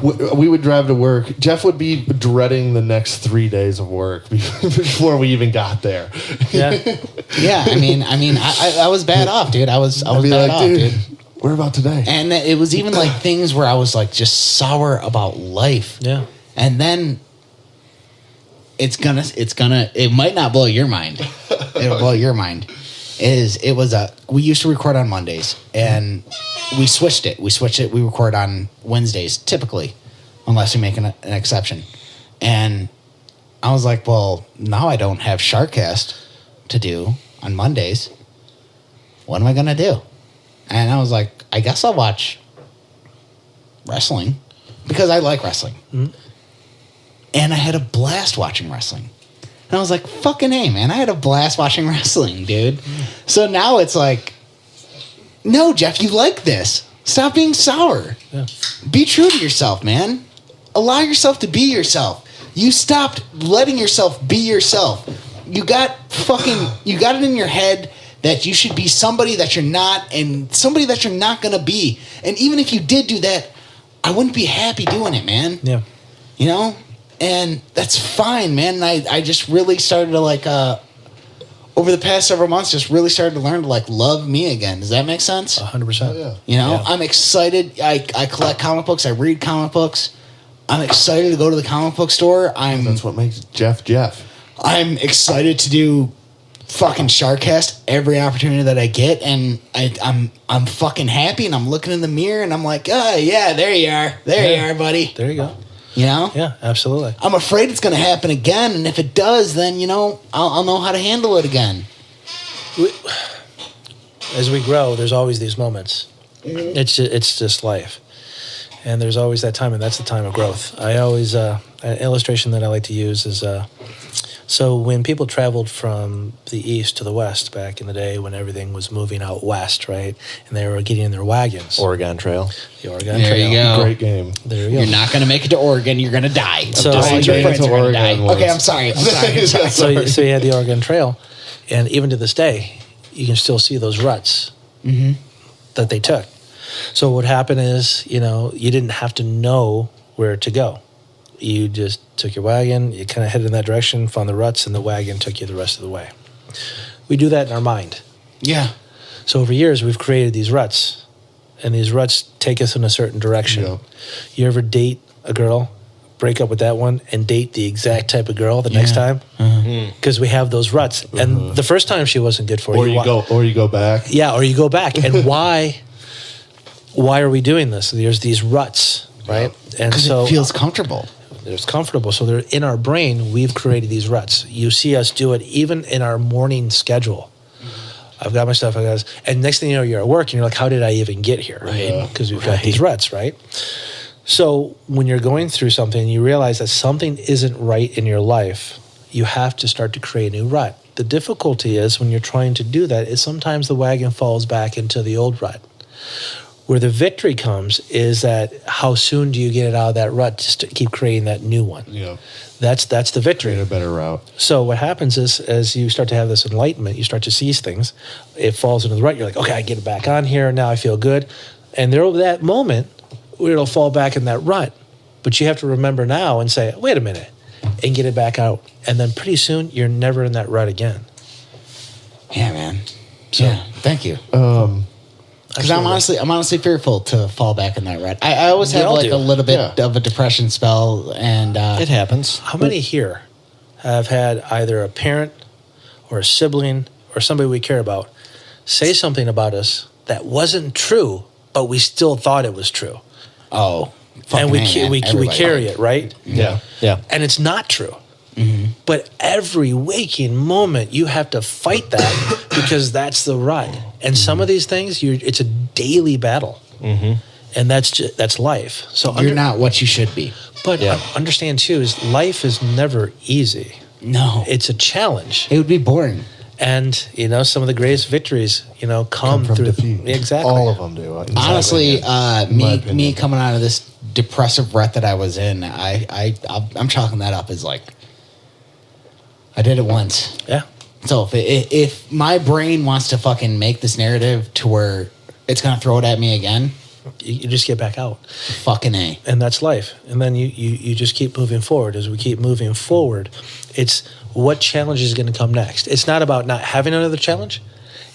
We would drive to work. Jeff would be dreading the next 3 days of work before we even got there. Yeah. Yeah, I mean, I was bad off, dude. I was bad like, off, dude. What about today? And it was even like things where I was like just sour about life. Yeah. And then it might not blow your mind. It'll blow your mind. We used to record on Mondays and we switched it. We record on Wednesdays typically, unless we make an exception. And I was like, well, now I don't have SharkCast to do on Mondays. What am I going to do? And I was like, I guess I'll watch wrestling because I like wrestling. Mm-hmm. And I had a blast watching wrestling. And I was like, fucking A, man, I had a blast watching wrestling, dude. Mm. So now it's like, no, Jeff, you like this. Stop being sour. Yeah. Be true to yourself, man. Allow yourself to be yourself. You stopped letting yourself be yourself. You got it in your head that you should be somebody that you're not and somebody that you're not going to be. And even if you did do that, I wouldn't be happy doing it, man. Yeah. You know? And that's fine, man. And I just really started to like, over the past several months, just really started to learn to like love me again. Does that make sense? 100%. Oh, yeah. You know, yeah. I'm excited. I collect comic books. I read comic books. I'm excited to go to the comic book store. That's what makes Jeff. I'm excited to do fucking SharkCast every opportunity that I get, and I'm fucking happy, and I'm looking in the mirror, and I'm like, oh yeah, there you are, you are, buddy. There you go. You know? Yeah, absolutely. I'm afraid it's going to happen again, and if it does, then, you know, I'll know how to handle it again. As we grow, there's always these moments. Mm-hmm. It's just life. And there's always that time, and that's the time of growth. I always, an illustration that I like to use is, so when people traveled from the east to the west back in the day when everything was moving out west, right? And they were getting in their wagons. Oregon Trail. The Oregon there Trail. You go. Great game. There you go. You're not going to make it to Oregon. You're going to die. So all your friends are going to die. Once. Okay, I'm sorry. So you had the Oregon Trail, and even to this day, you can still see those ruts that they took. So what happened is, you know, you didn't have to know where to go. You just took your wagon, you kind of headed in that direction, found the ruts, and the wagon took you the rest of the way. We do that in our mind. Yeah. So over years, we've created these ruts, and these ruts take us in a certain direction. Yeah. You ever date a girl, break up with that one, and date the exact type of girl the next time? Because we have those ruts. And the first time she wasn't good for you. Or you go back. Yeah, or you go back. And why are we doing this? There's these ruts, right? And so it feels comfortable. It's comfortable. So they're in our brain, we've created these ruts. You see us do it even in our morning schedule. I've got my stuff, and next thing you know, you're at work and you're like, how did I even get here? Right? Because we've got these ruts, right? So when you're going through something, you realize that something isn't right in your life, you have to start to create a new rut. The difficulty is when you're trying to do that is sometimes the wagon falls back into the old rut. Where the victory comes is that how soon do you get it out of that rut just to keep creating that new one? Yeah. That's the victory. Create a better route. So what happens is, as you start to have this enlightenment, you start to seize things. It falls into the rut. You're like, okay, I get it back on here. Now I feel good. And there will be that moment where it'll fall back in that rut. But you have to remember now and say, wait a minute, and get it back out. And then pretty soon, you're never in that rut again. Yeah, man. So, yeah, thank you. Because I'm honestly fearful to fall back in that rut. I always have like a little bit of a depression spell, and it happens. How many here have had either a parent or a sibling or somebody we care about say something about us that wasn't true, but we still thought it was true? Oh, and we carry it, right? Yeah. And it's not true. Mm-hmm. But every waking moment, you have to fight that because that's the rut. And some of these things, it's a daily battle, and that's life. So you're not what you should be. But understand too is life is never easy. No, it's a challenge. It would be boring. And some of the greatest victories, come through defeat. Exactly. All of them do. Honestly, me coming out of this depressive rut that I was in, I'm chalking that up as like I did it once. Yeah. So if my brain wants to fucking make this narrative to where it's gonna throw it at me again, you just get back out. Fucking A. And that's life. And then you just keep moving forward. As we keep moving forward, it's what challenge is going to come next. It's not about not having another challenge.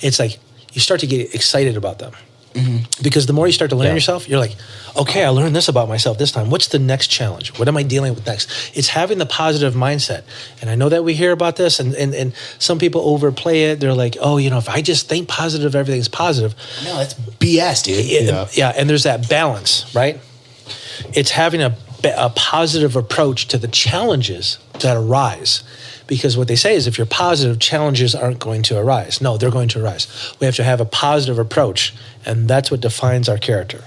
It's like you start to get excited about them. Mm-hmm. Because the more you start to learn yourself, you're like, okay, I learned this about myself this time. What's the next challenge? What am I dealing with next? It's having the positive mindset. And I know that we hear about this, and some people overplay it. They're like, oh, if I just think positive, everything's positive. No, that's BS, dude. Yeah, and there's that balance, right? It's having a positive approach to the challenges that arise. Because what they say is if you're positive, challenges aren't going to arise. No, they're going to arise. We have to have a positive approach, and that's what defines our character.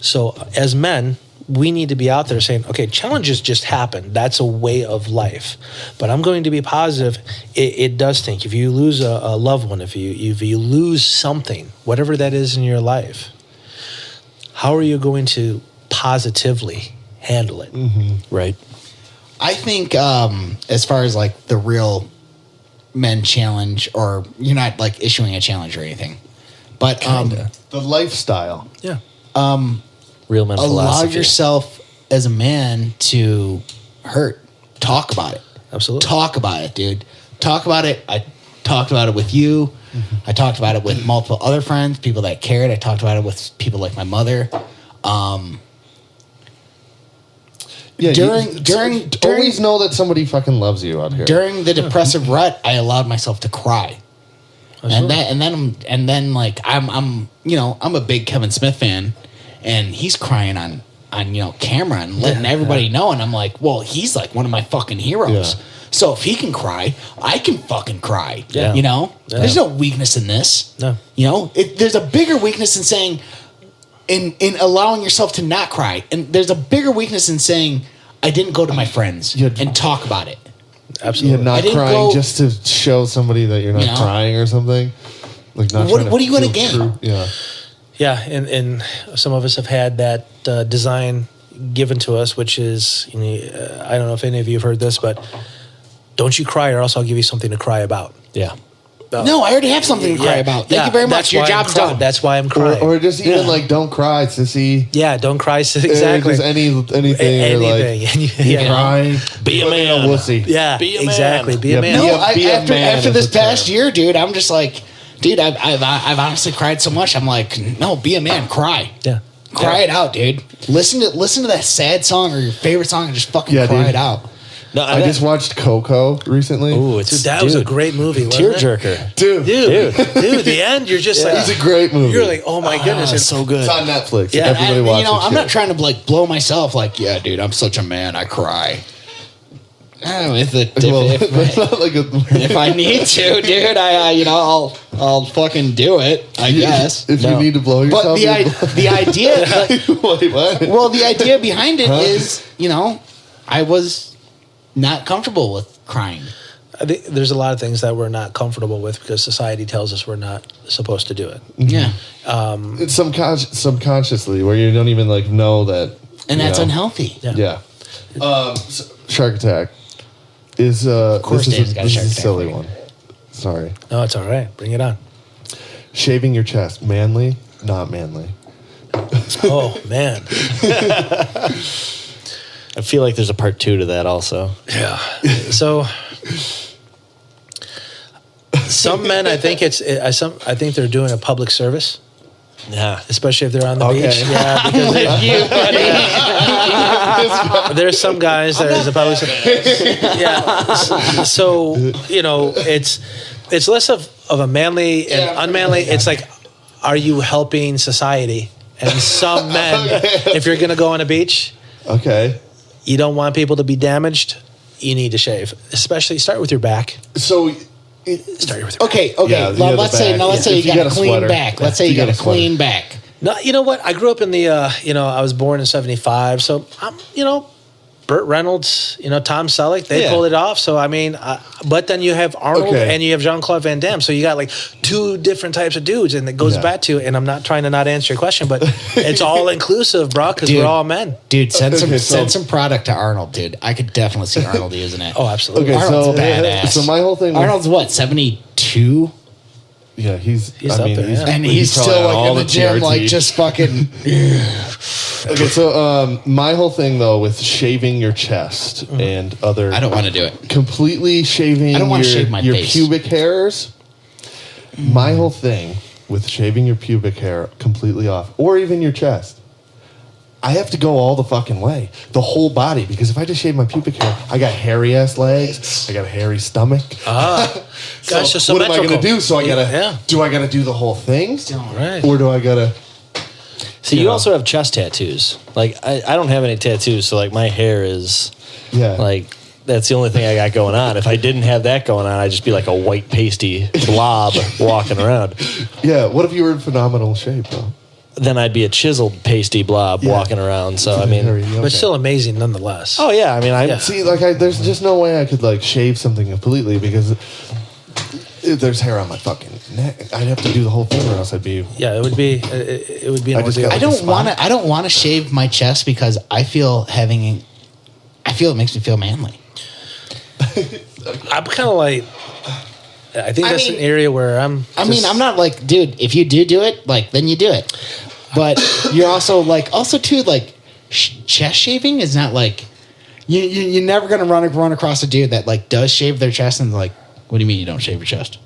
So as men, we need to be out there saying, okay, challenges just happen. That's a way of life. But I'm going to be positive. It does stink. If you lose a loved one, if you lose something, whatever that is in your life, how are you going to positively handle it? Mm-hmm. Right. I think as far as like the real men challenge, or you're not like issuing a challenge or anything, but the lifestyle. Yeah. Real men allow philosophy. yourself as a man to hurt. Talk about it. Absolutely. Talk about it, dude. Talk about it. I talked about it with you. Mm-hmm. I talked about it with multiple other friends, people that cared. I talked about it with people like my mother. During always know that somebody fucking loves you out here. During the depressive rut, I allowed myself to cry. And then like I'm a big Kevin Smith fan, and he's crying on camera and letting everybody know, and I'm like, well, he's like one of my fucking heroes. Yeah. So if he can cry, I can fucking cry. Yeah. There's no weakness in this. No. There's a bigger weakness in saying in allowing yourself to not cry, and there's a bigger weakness in saying I didn't go to my friends and talk about it. Absolutely. You're not crying just to show somebody that you're not crying or something. Like not. What are you going to gain? Yeah, and some of us have had that design given to us, which is I don't know if any of you have heard this, but don't you cry, or else I'll give you something to cry about. Yeah. No, I already have something to cry about. Thank you very much. Your job's done. That's why I'm crying. Or just even like, don't cry, sissy. Yeah, don't cry, exactly. Just anything. You're crying. Be a man. Wussy. Yeah, be a exactly. man. Be a man. No, after this past year, dude, I'm just like, dude, I've honestly cried so much. I'm like, no, be a man, cry. Yeah. Cry it out, dude. Listen to that sad song or your favorite song and just fucking cry it out. No, I just watched Coco recently. Ooh, that was a great movie. Tearjerker. Dude, the end, you're just like, it's a great movie. You're like, oh my goodness, it's so good. It's on Netflix. Yeah, everybody watch it. I'm not trying to like blow myself. Like, yeah, dude, I'm such a man. I cry. If I need to, dude, I'll fucking do it. I guess if you need to blow yourself. But the idea, wait, what? Well, the idea behind it is, I was not comfortable with crying. I think there's a lot of things that we're not comfortable with because society tells us we're not supposed to do it. Yeah. It's subconsciously where you don't even like know that. And that's unhealthy. Yeah. Shark Attack is course this Dave's is got a, a this Shark is a Attack silly for you. one. Sorry. No, it's all right. Bring it on. Shaving your chest, manly, not manly. Oh, man. I feel like there's a part 2 to that also. Yeah. So some men, I think I think they're doing a public service, Yeah. especially if they're on the Okay. beach. Yeah, because there's some guys that is a public service. Yeah. So, it's less of a manly and unmanly. It's like, are you helping society? And some men, if you're going to go on a beach, Okay. you don't want people to be damaged, you need to shave. Especially start with your back. So, Start with your back. Okay. Yeah, Now, the let's back. say If you got a clean sweater. back. Let's say If you you got a got a sweater. clean back. No, you know what? I grew up in the, I was born in 75. So, Burt Reynolds, Tom Selleck, they Yeah. pulled it off. So, I mean, but then you have Arnold Okay. and you have Jean-Claude Van Damme. So you got like two different types of dudes. And it goes Yeah. back to, and I'm not trying to not answer your question, but it's all inclusive, bro, because Dude. we're all men. Dude, send Okay, send so- some product to Arnold, dude. I could definitely see Arnold using it. Oh, absolutely. Okay, Arnold's so badass. so my whole thing. Arnold's what, 72? Yeah, he's up there, yeah. And he's he's probably still on like all in the gym, TRT. like just fucking. Okay, so my whole thing though with shaving your chest and other, I don't want to do it. completely shaving I don't wanna your, shave my your face. pubic hairs. My whole thing with shaving your pubic hair completely off, or even your chest, I have to go all the fucking way, the whole body, because if I just shave my pubic hair, I got hairy ass legs, I got a hairy stomach. Gosh, So what am I going to symmetrical. do? So I gotta Yeah. do I gotta do the whole thing, Right. or do I gotta? So you also have chest tattoos. Like I don't have any tattoos, so like my hair is Yeah, like that's the only thing I got going on. If I didn't have that going on, I'd just be like a white pasty blob walking around. yeah. What if you were in phenomenal shape though? Then I'd be a chiseled pasty blob Yeah. walking around. So I mean, Okay. But still amazing nonetheless. oh yeah, I mean I Yeah. See, like, there's just no way I could like shave something completely because there's hair on my fucking neck. I'd have to do the whole thing, or else I'd be. Yeah, it would be an I just ordeal. got I like a don't spot. want to. I don't want to shave my chest because I feel it makes me feel manly. I'm kind of like, I think I that's mean- an area where I'm. I mean, I'm not like, dude. If you do it, like, then you do it. But you're also too, like, chest shaving is not like you're never gonna run across a dude that like does shave their chest and like, what do you mean you don't shave your chest?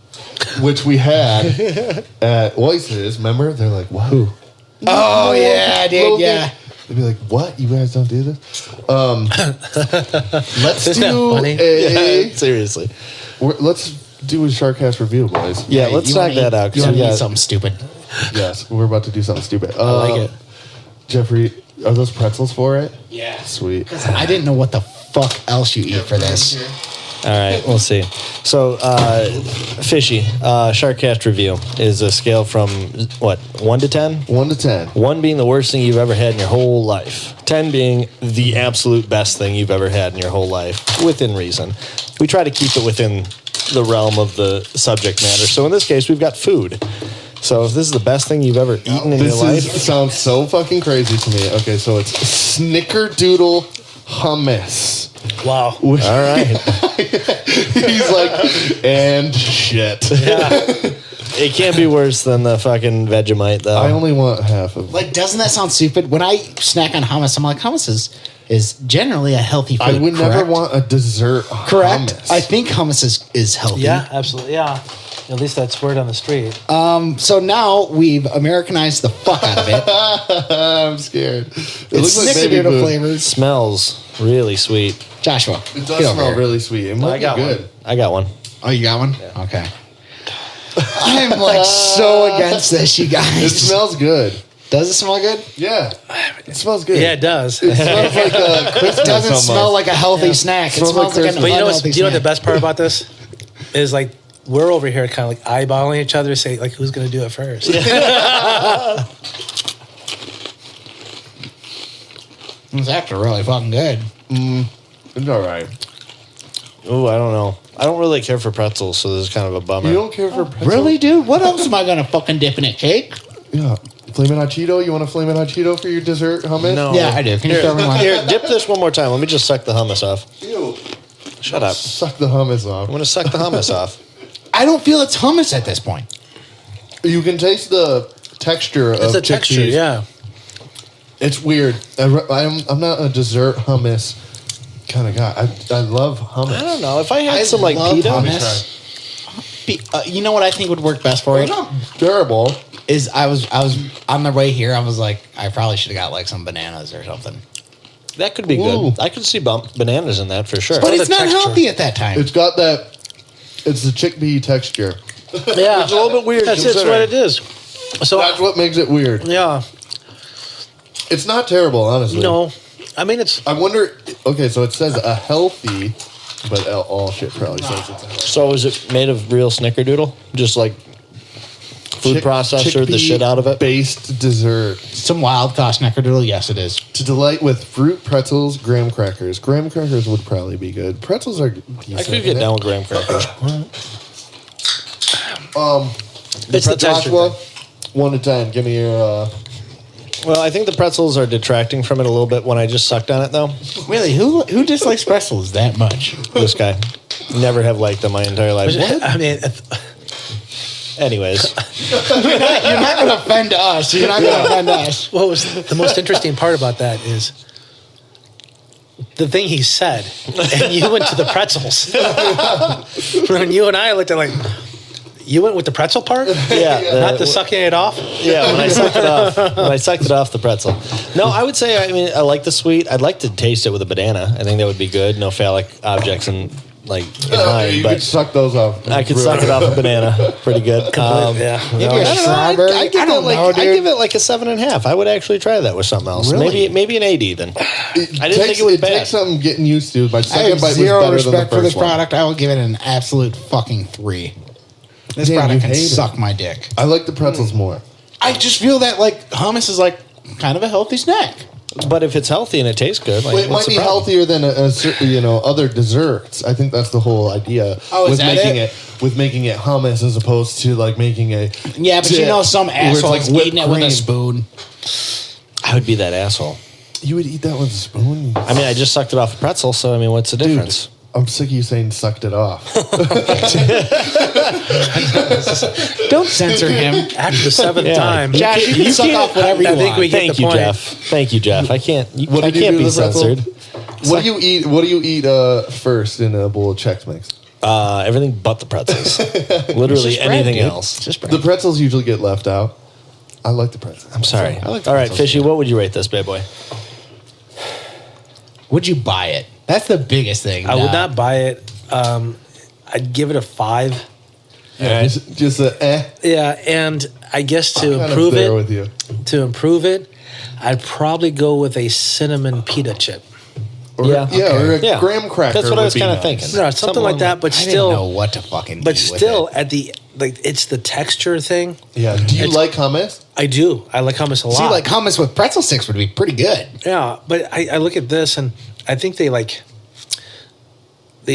Which we had at Oasis. Remember? They're like, "What? Oh yeah, dude, yeah. They'd be like, "What? You guys don't do this?" Let's Isn't that do funny? a. seriously. Let's do a SharkCast review, boys. Yeah, let's you knock wanna that eat- out. You 'Cause want we to eat got- something stupid? Yes, we're about to do something stupid. I like it. Jeffrey, are those pretzels for it? Yeah. Sweet. I didn't know what the fuck else you eat for this. All right, we'll see. So, Fishy, SharkCast review is a scale from what, 1 to 10? 1 to 10. 1 being the worst thing you've ever had in your whole life. 10 being the absolute best thing you've ever had in your whole life, within reason. We try to keep it within the realm of the subject matter. So in this case, we've got food. So if this is the best thing you've ever eaten in your This life, sounds so fucking crazy to me. Okay, so it's Snickerdoodle hummus. Wow. Which- all right. He's like, and shit. It can't be worse than the fucking Vegemite, though. I only want half of. Like, doesn't that sound stupid? When I snack on hummus, I'm like, hummus is generally a healthy food. I would never correct? want a dessert Correct. hummus. I think hummus is healthy. Yeah, absolutely. Yeah. At least that's word on the street. So now we've Americanized the fuck out of it. I'm scared. It It's looks like baby Snickerdoodle food. flavored. Smells really sweet. Joshua, It get does over smell here. really sweet. It might I got be good. one. I got one. Oh, you got one? Okay. I'm like so against this, you guys. It smells good. Does it smell good? Yeah. It smells good. Yeah, it does. It smells like Christmas It doesn't almost. smell like a healthy snack. It Smells smells like like an But you know unhealthy what's, you know what the snack. best part about this is, like, we're over here kind of like eyeballing each other, say like, who's going to do it first? It's actually really fucking good. It's all right. Oh, I don't know. I don't really care for pretzels, so this is kind of a bummer. You don't care for pretzels? Really, dude? What else am I gonna fucking dip in a cake? Yeah. Flamin' Hot Cheeto? You want a Flamin' Hot Cheeto for your dessert hummus? No. Yeah, I do. Can you throw me one? Here, dip this one more time. Let me just suck the hummus off. Ew. Shut up. Suck the hummus off. I'm going to suck the hummus off. I don't feel it's hummus at this point. You can taste the texture of It's the texture, chickpeas. yeah. It's weird. I'm not a dessert hummus kind of guy. I love hummus. I don't know. If I had I some like love pita, hummus. You know what I think would work best for It's it? not terrible. Is I was on the way here. I was like, I probably should have got like some bananas or something. that could be Ooh. good. I could see bananas in that for sure. But the it's not texture. healthy at that time. It's got that. It's the chickpea texture. Yeah. It's a little bit weird That's considering. what it is. So, That's what makes it weird. yeah. It's not terrible, honestly. No. I mean, it's... I wonder. Okay, so it says a healthy, but all shit probably says it's a healthy. So is it made of real Snickerdoodle? Just like food processor the shit out of it? Based dessert Some wild cost Snickerdoodle. Yes, it is. to delight with fruit pretzels, graham crackers. Graham crackers would probably be good. Pretzels are decent. I could get down with graham crackers. It's the texture. Joshua, 1 to 10. Give me your. Well, I think the pretzels are detracting from it a little bit when I just sucked on it, though. Really, who dislikes pretzels that much? This guy. Never have liked them my entire life. I mean, Anyways. You're not going to offend us. You're not going to offend us. what was the most interesting part about that is the thing he said, and you went to the pretzels. When you and I looked at like, you went with the pretzel part? Yeah. Not the sucking it off? Yeah, when I sucked it off. When I sucked it off the pretzel. No, I would say, I mean, I like the sweet. I'd like to taste it with a banana. I think that would be good. No phallic objects in mine, you could but suck those off. I could suck it off a banana. Pretty good. Yeah. Maybe a I don't know. strawberry. I give it like a 7.5. I would actually try that with something else. Really? Maybe an 8 even. I didn't think it was bad. takes something getting used to. My I second have bite was zero better than the respect for first this one. product. I will give it an absolute fucking 3. This Damn, product you can hate it. suck my dick. I like the pretzels more. I just feel that like hummus is like kind of a healthy snack. But if it's healthy and it tastes good, like, Well, it might what's be the problem? healthier than other desserts. I think that's the whole idea Oh, is with that making it? with making it hummus as opposed to like making a Yeah, but you know some where it's asshole's whipped eating it with a cream. spoon. I would be that asshole. You would eat that with a spoon. I mean, I just sucked it off a pretzel, so I mean, what's the difference? I'm sick of you saying sucked it off. Don't censor him. After the seventh Yeah. time. Josh, you can suck off whatever you I think want. we get Thank the you, point. Jeff. Thank you, Jeff. I can't. What I did you can't do be to the pretzel? censored. What do you eat? What do you eat first in a bowl of Chex Mix? Everything but the pretzels. Literally Just bread, anything dude. else. Just The pretzels usually get left out. I like the pretzels. I'm sorry. I like the All right, pretzels. Fishy, what would you rate this bad boy? Would you buy it? That's the biggest thing. I would not buy it. I'd give it a 5. Yeah. Just a eh. Yeah, and I guess I'm to kind of improve there it, with you. I'd probably go with a cinnamon pita chip. Or, Yeah. or a Yeah. graham cracker. That's what I would was be kind of nice. thinking. No, something like that, but I didn't know still, what to fucking. but eat with still, it. at the like, it's the texture thing. Yeah. Do you It's- like hummus? I do. I like hummus a lot. See, like hummus with pretzel sticks would be pretty good. Yeah, but I look at this and I think they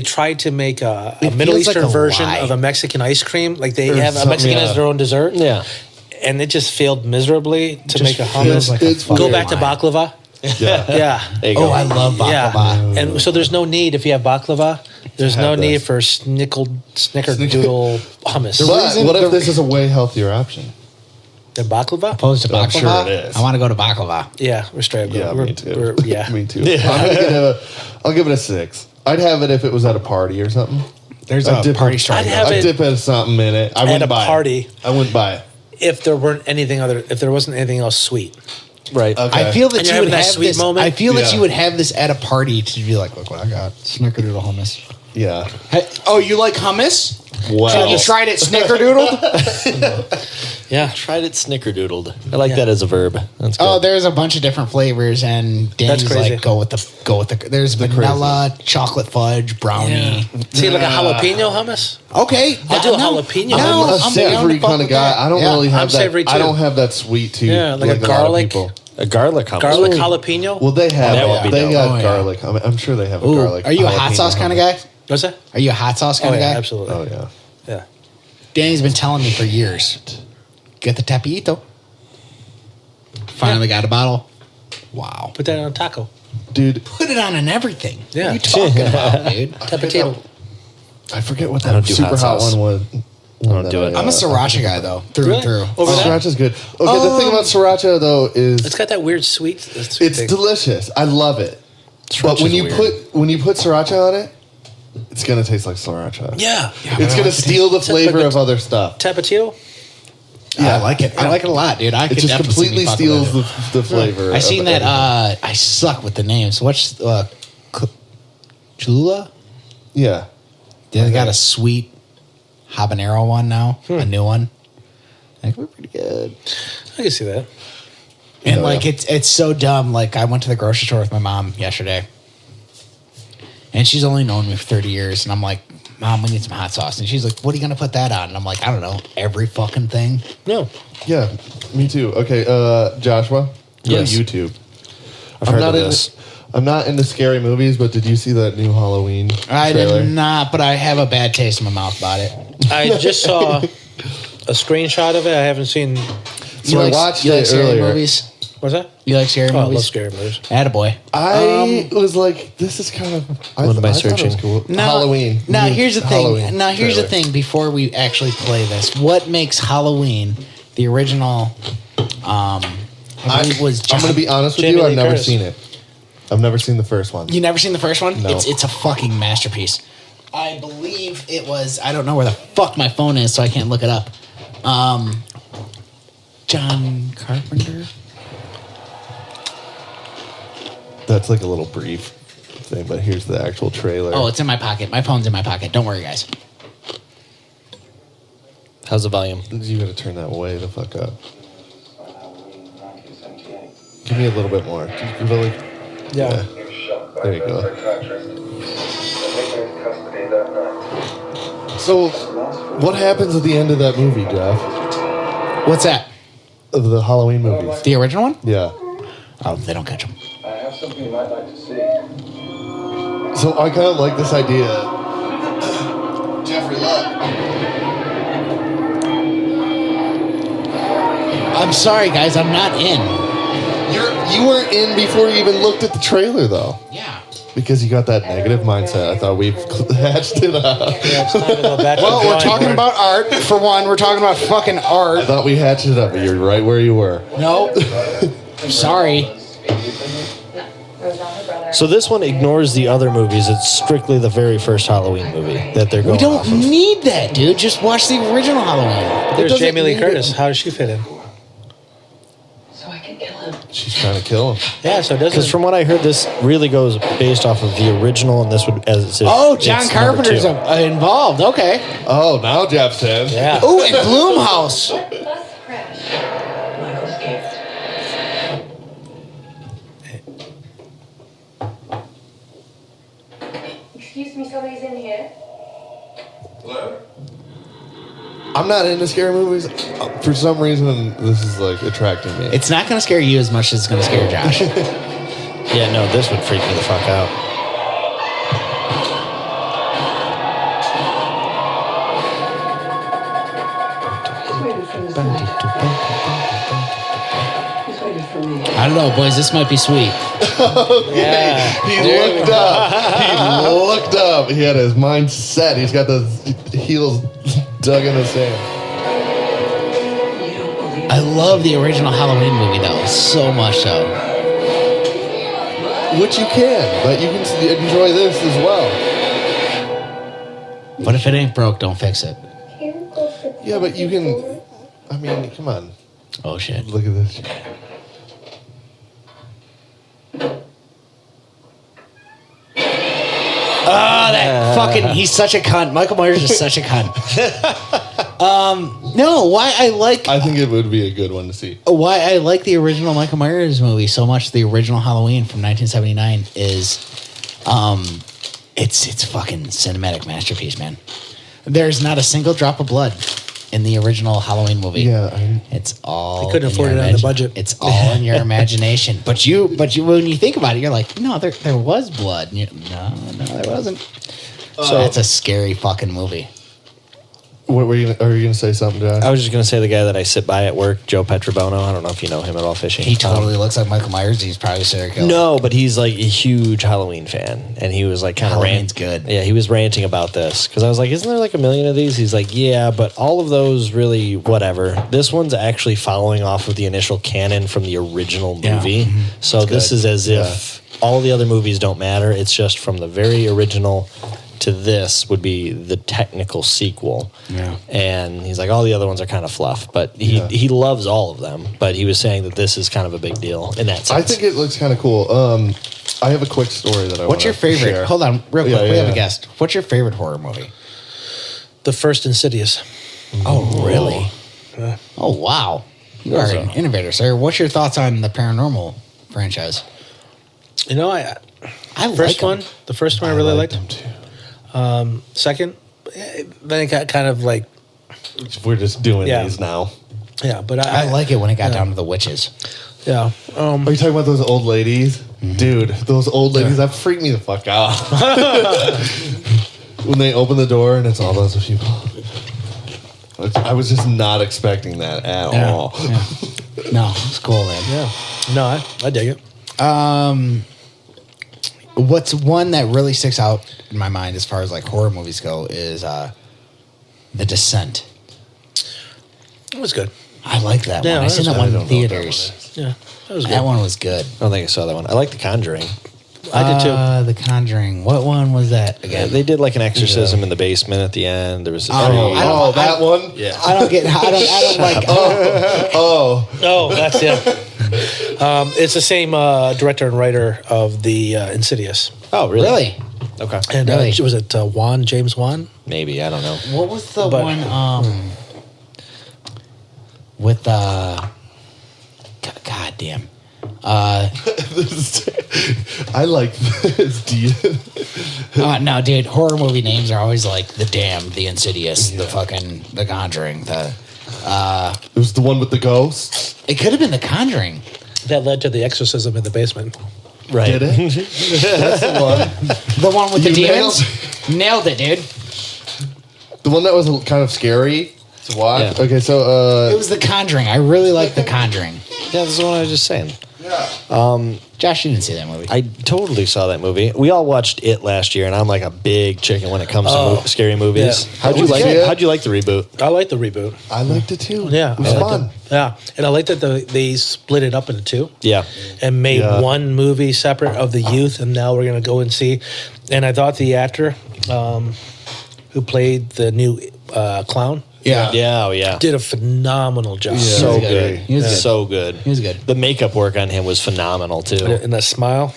tried to make a It Middle feels like Eastern a version lie. of a Mexican ice cream. Like they Or have a something, Mexican yeah. has their own dessert. Yeah. And it just failed miserably to make a feels hummus. like a It's fucking Go back to lie. baklava. Yeah. Yeah. There you go. Oh, I love baklava. Yeah. And so there's no need if you have baklava. There's no Have need this. for snickerdoodle hummus. But what if this is a way healthier option? The baklava? Opposed to baklava. I'm sure it is. I want to go to baklava. Yeah, we're straight up. Yeah, we're, me too. Yeah. Me too. I'll give it a 6. I'd have it if it was at a party or something. There's I'd a dip party it- striker. I'd have I'd it dip at something in it. I wouldn't a buy party. it. I wouldn't buy it. If there wasn't anything else sweet. Right. Okay. I feel And that you're you would having that have sweet this. moment? I feel that Yeah. you would have this at a party to be like, look what I got, Snickerdoodle hummus. Yeah. Hey, oh, you like hummus? Wow. So you tried it Snickerdoodle? Yeah. Tried it snickerdoodled. I like Yeah. that as a verb. That's good. Oh, there's a bunch of different flavors, and Danny's crazy. like, go with the. There's vanilla, chocolate fudge, brownie. See, like a jalapeno hummus? Okay, I'll do a now- jalapeno. now I'm a I'm down savory to fuck kind of with guy. that. I don't Yeah. really have I'm that. savory I too. don't have that sweet tooth. Yeah, like a lot of garlic. people. A garlic hummus. Garlic Ooh. jalapeno? Well, they have. That would be they dope. got Oh, yeah. garlic. I'm sure they have a Ooh, garlic. are you a hot jalapeno sauce kind of hummus. guy? What's that? Are you a hot sauce kind Oh, of yeah, guy? absolutely. Oh yeah. Yeah. Danny's been telling me for years. Get the tapito. Finally got a bottle. Wow. Put that on a taco. Dude, Put it on in everything. Yeah. What are you talking about, dude? Tapatito. I forget what I don't that do super hot hot sauce. one was. I don't do it. I'm a sriracha guy, though, through Really? and through. Over that? Sriracha's good. Okay, the thing about sriracha though is It's got that weird sweet. it's delicious. I love it. But Sriracha's when you weird. put sriracha on it, it's gonna taste like sriracha. Yeah. It's gonna steal the flavor of other stuff. Tapatito? Yeah, I like it. I like it a lot, dude. I It could just definitely see me completely fucking steals with it. the flavor. I seen of that. everything. I suck with the names. What's Cholula? Yeah. They got a sweet habanero one now, a new one. I think we're pretty good. I can see that. And Yeah, like yeah. it's so dumb. Like I went to the grocery store with my mom yesterday, and she's only known me for 30 years, and I'm like, Mom, we need some hot sauce, and she's like, what are you gonna put that on? And I'm like, I don't know, every fucking thing. No. Yeah. Me too. Okay, Joshua. Go Yes. to YouTube. I've heard of this. I'm not into scary movies, but did you see that new Halloween I trailer? did not, but I have a bad taste in my mouth about it. I just saw a screenshot of it. I haven't seen. So I watched you like it scary earlier. movies? What's that? You like scary Oh, I love movies? scary movies. Attaboy. I was like, this is kind of. What am I thought it was searching? Cool. Now- Halloween. Now New here's the Halloween thing. Now here's the trailer. thing. Before we actually play this, what makes Halloween the original? I believe was I'm going to be honest with Jamie you. Lee I've never Curtis. seen it. I've never seen the first one. You never seen the first one? No. It's a fucking masterpiece. I believe it was. I don't know where the fuck my phone is, so I can't look it up. John Carpenter. That's like a little brief thing, but here's the actual trailer. Oh, it's in my pocket. My phone's in my pocket. Don't worry, guys. How's the volume? You got to turn that way the fuck up. Give me a little bit more. Really? Yeah. There you go. So, what happens at the end of that movie, Jeff? What's that? Of the Halloween movies? The original one? Yeah. Oh, they don't catch them. I have something you might like to see. So I kind of like this idea. Jeffrey Luck. I'm sorry, guys. I'm not in. You weren't in before you even looked at the trailer, though. Yeah. Because you got that negative mindset. I thought we've hatched it up. Yeah, it's time to go back to Well, the we're drawing talking board. about art. For one, we're talking about fucking I art. thought we hatched it up, but you're right where you were. No. I'm sorry. So this one ignores the other movies. It's strictly the very first Halloween movie that they're going We don't off of. need that, dude. Just watch the original Halloween. There's doesn't Jamie Lee need Curtis. it. How does she fit in? So I can kill him. She's trying to kill him. Yeah, so it Because doesn't. from what I heard, this really goes based off of the original, and this would as it's Oh, John it's number Carpenter's two. Involved. Okay. Oh, now Jeff's in. Yeah. Oh, and Bloomhouse. Plus crash. Michael's gift. Excuse me, somebody's in here. I'm not into scary movies. For some reason, this is like attracting me. It's not going to scare you as much as it's going to scare Josh. Yeah, no, this would freak me the fuck out. He's waiting for this night. He's waiting for me. I don't know, boys. This might be sweet. Yeah. He looked up. He looked up. He had his mind set. He's got the heels dug in the sand. You don't believe I love the original Halloween movie, though. So much so. Which you can, but you can enjoy this as well. But if it ain't broke, don't fix it. Yeah, but you can. I mean, come on. Oh, shit. Look at this. Oh, that fucking... He's such a cunt. Michael Myers is such a cunt. No, why I like... I think it would be a good one to see. Why I like the original Michael Myers movie so much, the original Halloween from 1979, is it's fucking cinematic masterpiece, man. There's not a single drop of blood in the original Halloween movie. Yeah, It's all They couldn't in afford your it on the budget. It's all in your imagination. But you when you think about it, you're like, no, there was blood. And no, there wasn't. So That's a scary fucking movie. What were you? Are you gonna say something, Josh? I was just going to say the guy that I sit by at work, Joe Petrobono. I don't know if you know him at all, Fishy. He totally looks like Michael Myers. He's probably a serial killer. No, but he's like a huge Halloween fan, and he was like kind of Halloween's good. Yeah, he was ranting about this because I was like, "Isn't there like a million of these?" He's like, "Yeah, but all of those really whatever." This one's actually following off of the initial canon from the original movie, Yeah. so this is as if all the other movies don't matter. It's just from the very original to this would be the technical sequel. Yeah. And he's like, all the other ones are kind of fluff, but he loves all of them. But he was saying that this is kind of a big deal in that sense. I think it looks kind of cool. I have a quick story that I. What's your favorite? Share. Hold on, real quick. Yeah, we have yeah. a guest. What's your favorite horror movie? The first Insidious. Oh, really? Oh, wow. You are an innovator, sir. What's your thoughts on the paranormal franchise? You know, I first like 'em. one, the first one I really liked. them too. Second, then it got kind of like, We're just doing Yeah. these now. yeah, but I like it when it got down to the witches. Yeah. Are you talking about those old ladies? Dude, those old ladies, that freaked me the fuck out. When they open the door and it's all those people. I was just not expecting that at all. Yeah. No, it's cool, man. Yeah. No, I dig it. What's one that really sticks out in my mind as far as like horror movies go is The Descent. It was good. I like that Yeah, one. I seen that I one don't in know what that theaters. Yeah. That was good. That one was good. I don't think I saw that one. I like The Conjuring. I did too. The Conjuring. What one was that Yeah, again? they did like an exorcism in the basement at the end. There was this I don't- That one? yeah. I don't get. I don't like. Oh, Oh, that's it's the same director and writer of the Insidious. Oh, really? Really? Okay. And Really? was it James Wan? Maybe I don't know. What was the But- one? With God damn. I like this. Do you? No, dude. Horror movie names are always like The Damned, The Insidious, The Conjuring. It was the one with the ghosts. It could have been The Conjuring. That led to the exorcism in the basement. Right. Did it? That's the one. The one with the You demons. Nailed it, dude. The one that was kind of scary to watch. Yeah. Okay, so It was The Conjuring. I really like The Conjuring. Yeah, this is what I was just saying. Josh, you didn't see that movie. I totally saw that movie. We all watched It last year, and I'm like a big chicken when it comes to scary movies. yeah. How'd you like Yeah. it? How'd you like the reboot? I like the reboot. I liked it too. Yeah, it was I liked fun. it. Yeah, and I like that they split it up into two. Yeah. And made Yeah. one movie separate of the youth, and now we're gonna go and see. And I thought the actor who played the new clown yeah. Yeah, oh yeah. did a phenomenal job. Yeah. So He was good. good. He was good. So good. He was good. The makeup work on him was phenomenal too. And that smile.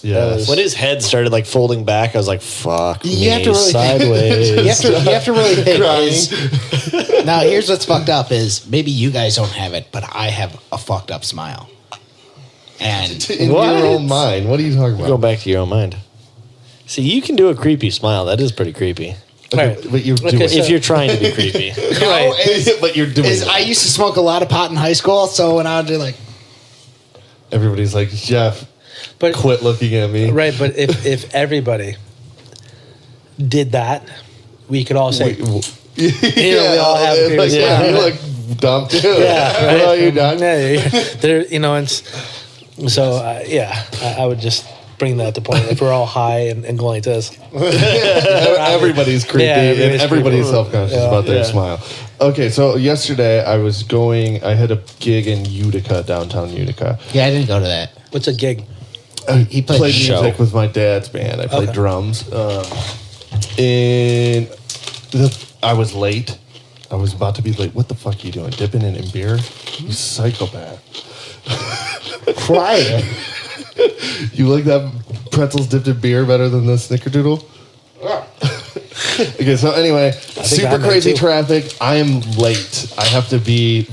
Yes. When his head started like folding back, I was like, "Fuck me, You have to really sideways." You have to really think. Crying. Now, here's what's fucked up is maybe you guys don't have it, but I have a fucked up smile. And In What? your own mind. What are you talking Go about? back to your own mind. See, you can do a creepy smile. That is pretty creepy. Okay, Right. but you're Okay, doing so- If you're trying to be creepy. No, is- but you're doing is it. I used to smoke a lot of pot in high school, so when I would do like, Everybody's like, Jeff, But quit looking at me. right, but if everybody did that, we could all say, Yeah, we all have it's like, creepy yeah, smile. you look dumb too. yeah, What are you done? Yeah, there, it's so I would just bring that to point. If we're all high and going like this, Everybody's creepy Yeah, and everybody's everybody's creepy. self-conscious Yeah. about their Yeah. smile. Okay, so yesterday I had a gig in Utica, downtown Utica. yeah, I didn't go to that. what's a gig? He played Played the show. music with my dad's band. I played Okay. drums. I was late. I was about to be late. What the fuck are you doing? Dipping it in beer? You psychopath. Quiet. You like that pretzels dipped in beer better than the Snickerdoodle? Okay, so anyway, super I might crazy too. traffic. I am late. I have to be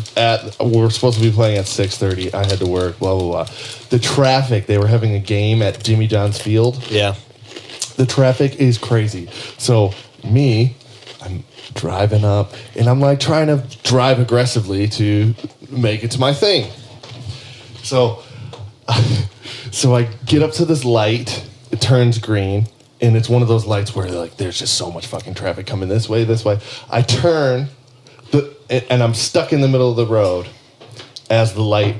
we're supposed to be playing at 6:30. I had to work, blah, blah, blah. The traffic, they were having a game at Jimmy John's Field. Yeah. The traffic is crazy. So I'm driving up, and I'm like trying to drive aggressively to make it to my thing. So I get up to this light. It turns green, and it's one of those lights where like there's just so much fucking traffic coming this way. I turn, and I'm stuck in the middle of the road as the light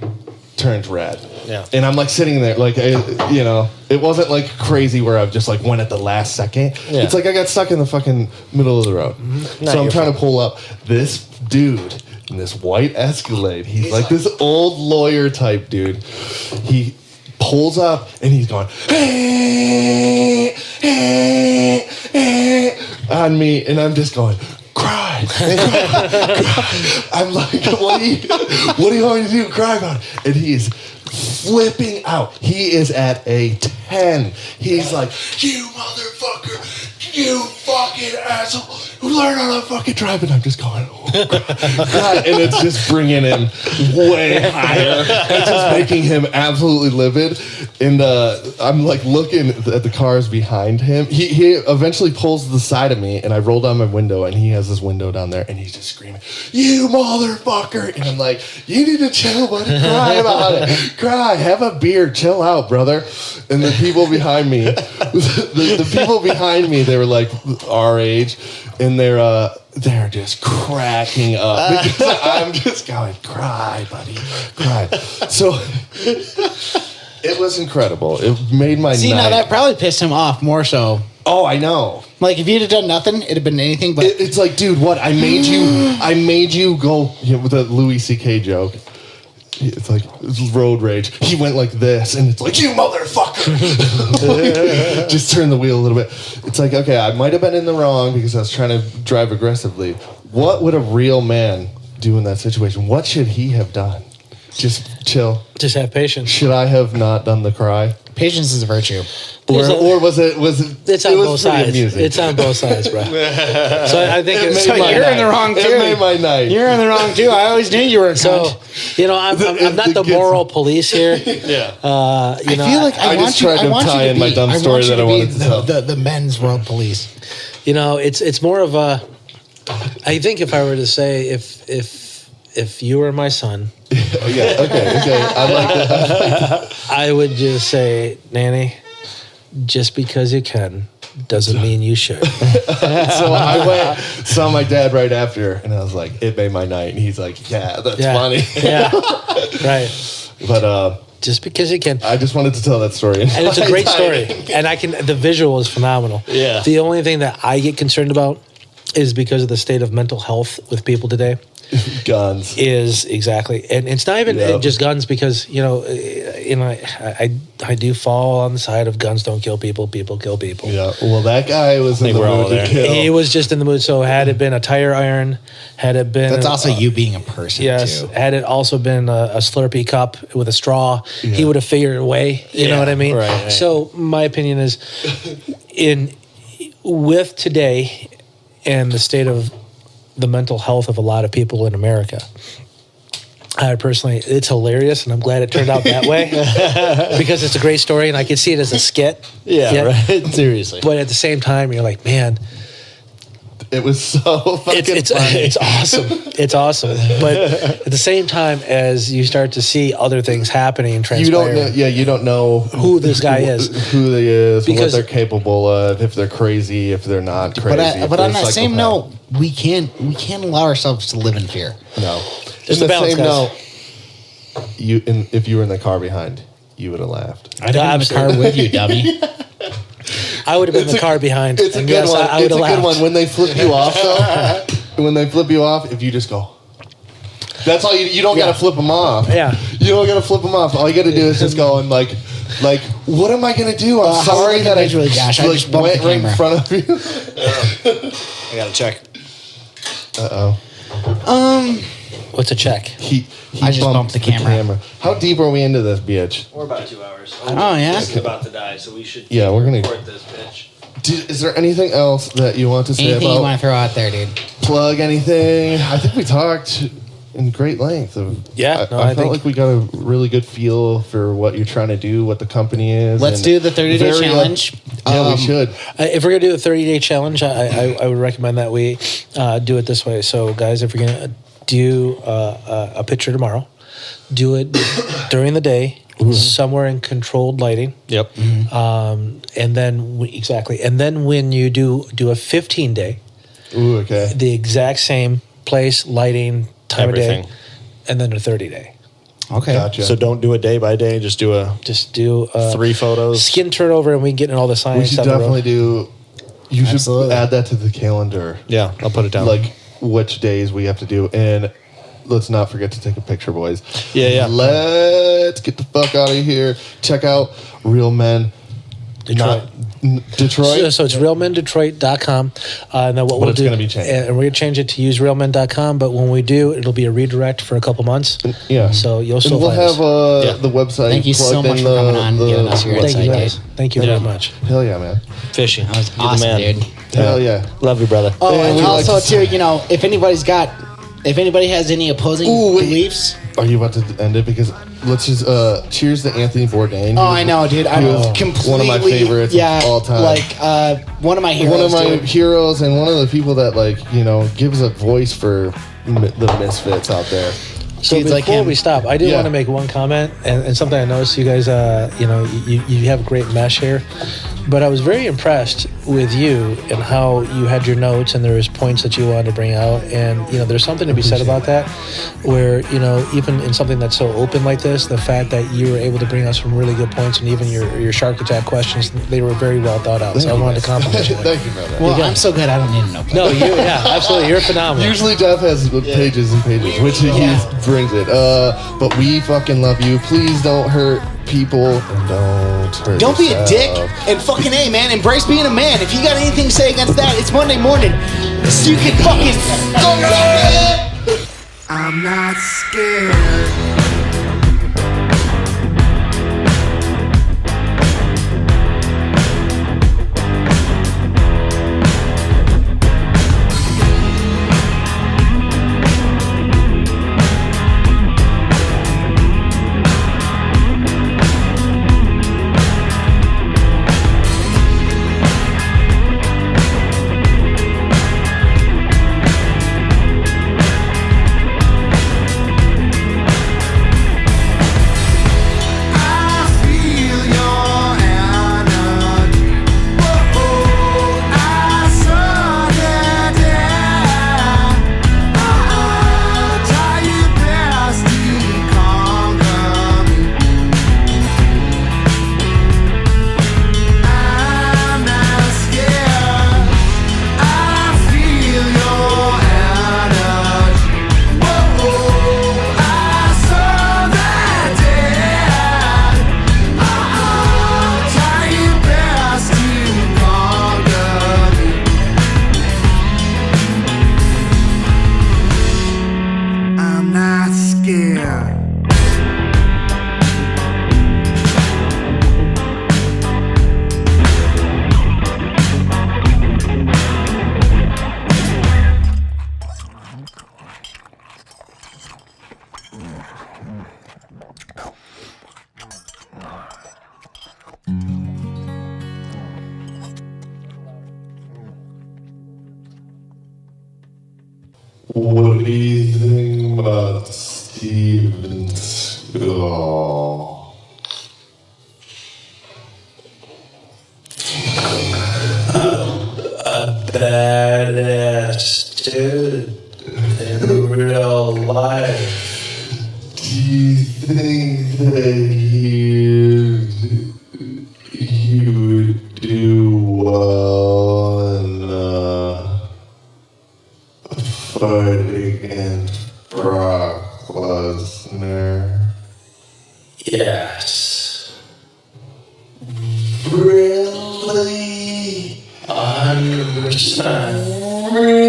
turns red. Yeah. And I'm like sitting there, like, it wasn't like crazy where I just like went at the last second. Yeah. It's like I got stuck in the fucking middle of the road. Mm-hmm. So I'm trying to pull up. This dude in this white Escalade, he's like this old lawyer type dude. He pulls up and he's going, hey, hey, hey, on me. And I'm just going, cry. I'm like, what do you want me to do? Cry about it. And he's flipping out. He is at a 10. He's like, you motherfucker, you fucking asshole, learn how to fucking drive. And I'm just going, oh, God. And it's just bringing him way higher. It's just making him absolutely livid. And I'm like looking at the cars behind him. He eventually pulls to the side of me, and I roll down my window, and he has this window down there, and he's just screaming, you motherfucker. And I'm like, you need to chill, buddy. Cry about it. Cry. Have a beer. Chill out, brother. And the people behind me, the people behind me, they were like our age, and they're just cracking up because I'm just going, cry, buddy, cry. So it was incredible. It made my See, night. now that probably pissed him off more so. Oh, I know. Like, if you'd have done nothing, it'd have been anything but... It's like, dude, what? I made you go, with the Louis C.K. joke. It's like road rage. He went like this, and it's like, you motherfucker. Just turn the wheel a little bit. It's like, okay, I might have been in the wrong because I was trying to drive aggressively. What would a real man do in that situation? What should he have done? Just chill. Just have patience. Should I have not done the cry? Patience is a virtue. Or was it? It's on it was both pretty sides. amusing. It's on both sides, bro. So I think It it's made my you're in night. the wrong too. It made my night. You're in the wrong, too. I always knew you were a so. cunt. You know, I'm not the moral police here. Yeah. I feel like I I just want tried you to tie in my dumb story that I wanted to tell. The men's world police. You know, it's more of a. I think if I were to say if you were my son, Oh, yeah. Okay. I like that. I would just say, Nanny, just because you can doesn't mean you should. So I saw my dad right after, and I was like, it made my night. And he's like, yeah, that's funny. Yeah, right. But Just because you can. I just wanted to tell that story. And it's a great story. And the visual is phenomenal. Yeah. The only thing that I get concerned about is because of the state of mental health with people today. Guns. Is exactly, and it's not even just guns, because I do fall on the side of guns don't kill people, people kill people. Yeah. Well, that guy was in the we're all mood to there. kill. He was just in the mood. So had it been a tire iron, had it been That's also you being a person, yes, too. had it also been a Slurpee cup with a straw, he would have figured a way. You know what I mean? Right. So my opinion is, with today and the state of the mental health of a lot of people in America, I personally, it's hilarious, and I'm glad it turned out that way because it's a great story, and I can see it as a skit. Yeah, right. Seriously. But at the same time, you're like, man, It was so fucking it's funny. it's awesome. It's awesome. But at the same time, as you start to see other things happening and You don't transpiring, know. Yeah, you don't know who this guy is. who they is, Because- what they're capable of, if they're crazy, if they're not crazy. if But they're on that same psychopath. note, we can't allow ourselves to live in fear. No. Just In a balance, guys. note, if you were in the car behind, you would have laughed. I'd have been in the car with you, dummy. I would have been in the car behind. It's a and good yes, one. I would It's a have good laughed. one. When they flip you off, though, when they flip you off, if you just go, that's all you don't got to flip them off. Yeah. You don't got to flip them off. All you got to do is just go and like, what am I going to do? I'm how sorry that I individually, Josh? I just bumped went the right in camera. front of you. I gotta check. What's a check? He I just bumped the camera. How deep are we into this, bitch? We're about 2 hours. Oh, yeah? This is about to die, so we should. Yeah, we're gonna- record this bitch. Is there anything else that you want to say Anything you about want to throw out there, dude? plug anything? I think we talked in great length. Yeah, I felt like we got a really good feel for what you're trying to do, what the company is. Let's and do the 30-day very, challenge. Yeah, we should. If we're going to do a 30-day challenge, I would recommend that we do it this way. So, guys, if we're going to do a picture tomorrow, do it during the day, somewhere in controlled lighting. Yep. And then and then when you do a 15-day, Ooh, okay. the exact same place, lighting, time of Everything. day, and then a 30-day. Okay. Gotcha. So don't do it day by day. Just do Just do 3 photos. skin turnover, and we can get in all the we science. should down the road. definitely do. You should Absolutely. add that to the calendar. Yeah, I'll put it down. Like which days we have to do, and let's not forget to take a picture, boys. Yeah. Let's get the fuck out of here. Check out Real Men. Detroit. Detroit. So it's realmendetroit.com. And then what But we'll it's do, gonna be changed. and we're going to change it to userealmen.com. But when we do, it'll be a redirect for a couple months. Yeah. So you'll And still we'll find have us. Yeah. the website. Thank you so plugged much in for coming on and giving us your Thank you, insight, guys. guys. Thank you very much. Hell yeah, man. Fishy. That was You're the awesome, man. dude. Hell yeah. Love you, brother. Oh, And and we like also to- too, if anybody has any opposing Ooh, wait. beliefs. Are you about to end it? Because let's just cheers to Anthony Bourdain. Oh, I know, dude. I'm completely one of my favorites of all time. Like one of my heroes. One of my dude. heroes and one of the people that gives a voice for the misfits out there. So Dudes before like him. we stop, I do Yeah. want to make one comment and something I noticed. You guys, you have a great mesh here, but I was very impressed with you and how you had your notes and there was points that you wanted to bring out. And there's something to be said about that, where even in something that's so open like this, the fact that you were able to bring out some really good points, and even your shark attack questions, they were very well thought out. So I wanted to compliment you. Thank you, brother. Well, I'm so good. I don't need to know. No, absolutely, you're phenomenal. Usually Jeff has pages and pages, which he brings it. But we fucking love you. Please don't hurt people and don't hurt Don't be a yourself. dick and fucking A, man. Embrace being a man. If you got anything to say against that, it's Monday morning. So you can fucking go it. I'm not scared. What do you think about Steven Seagal? Badass dude in real life. Do you think that he would do well in a fight against Brock Lesnar? Yes. Really? 100%. Really?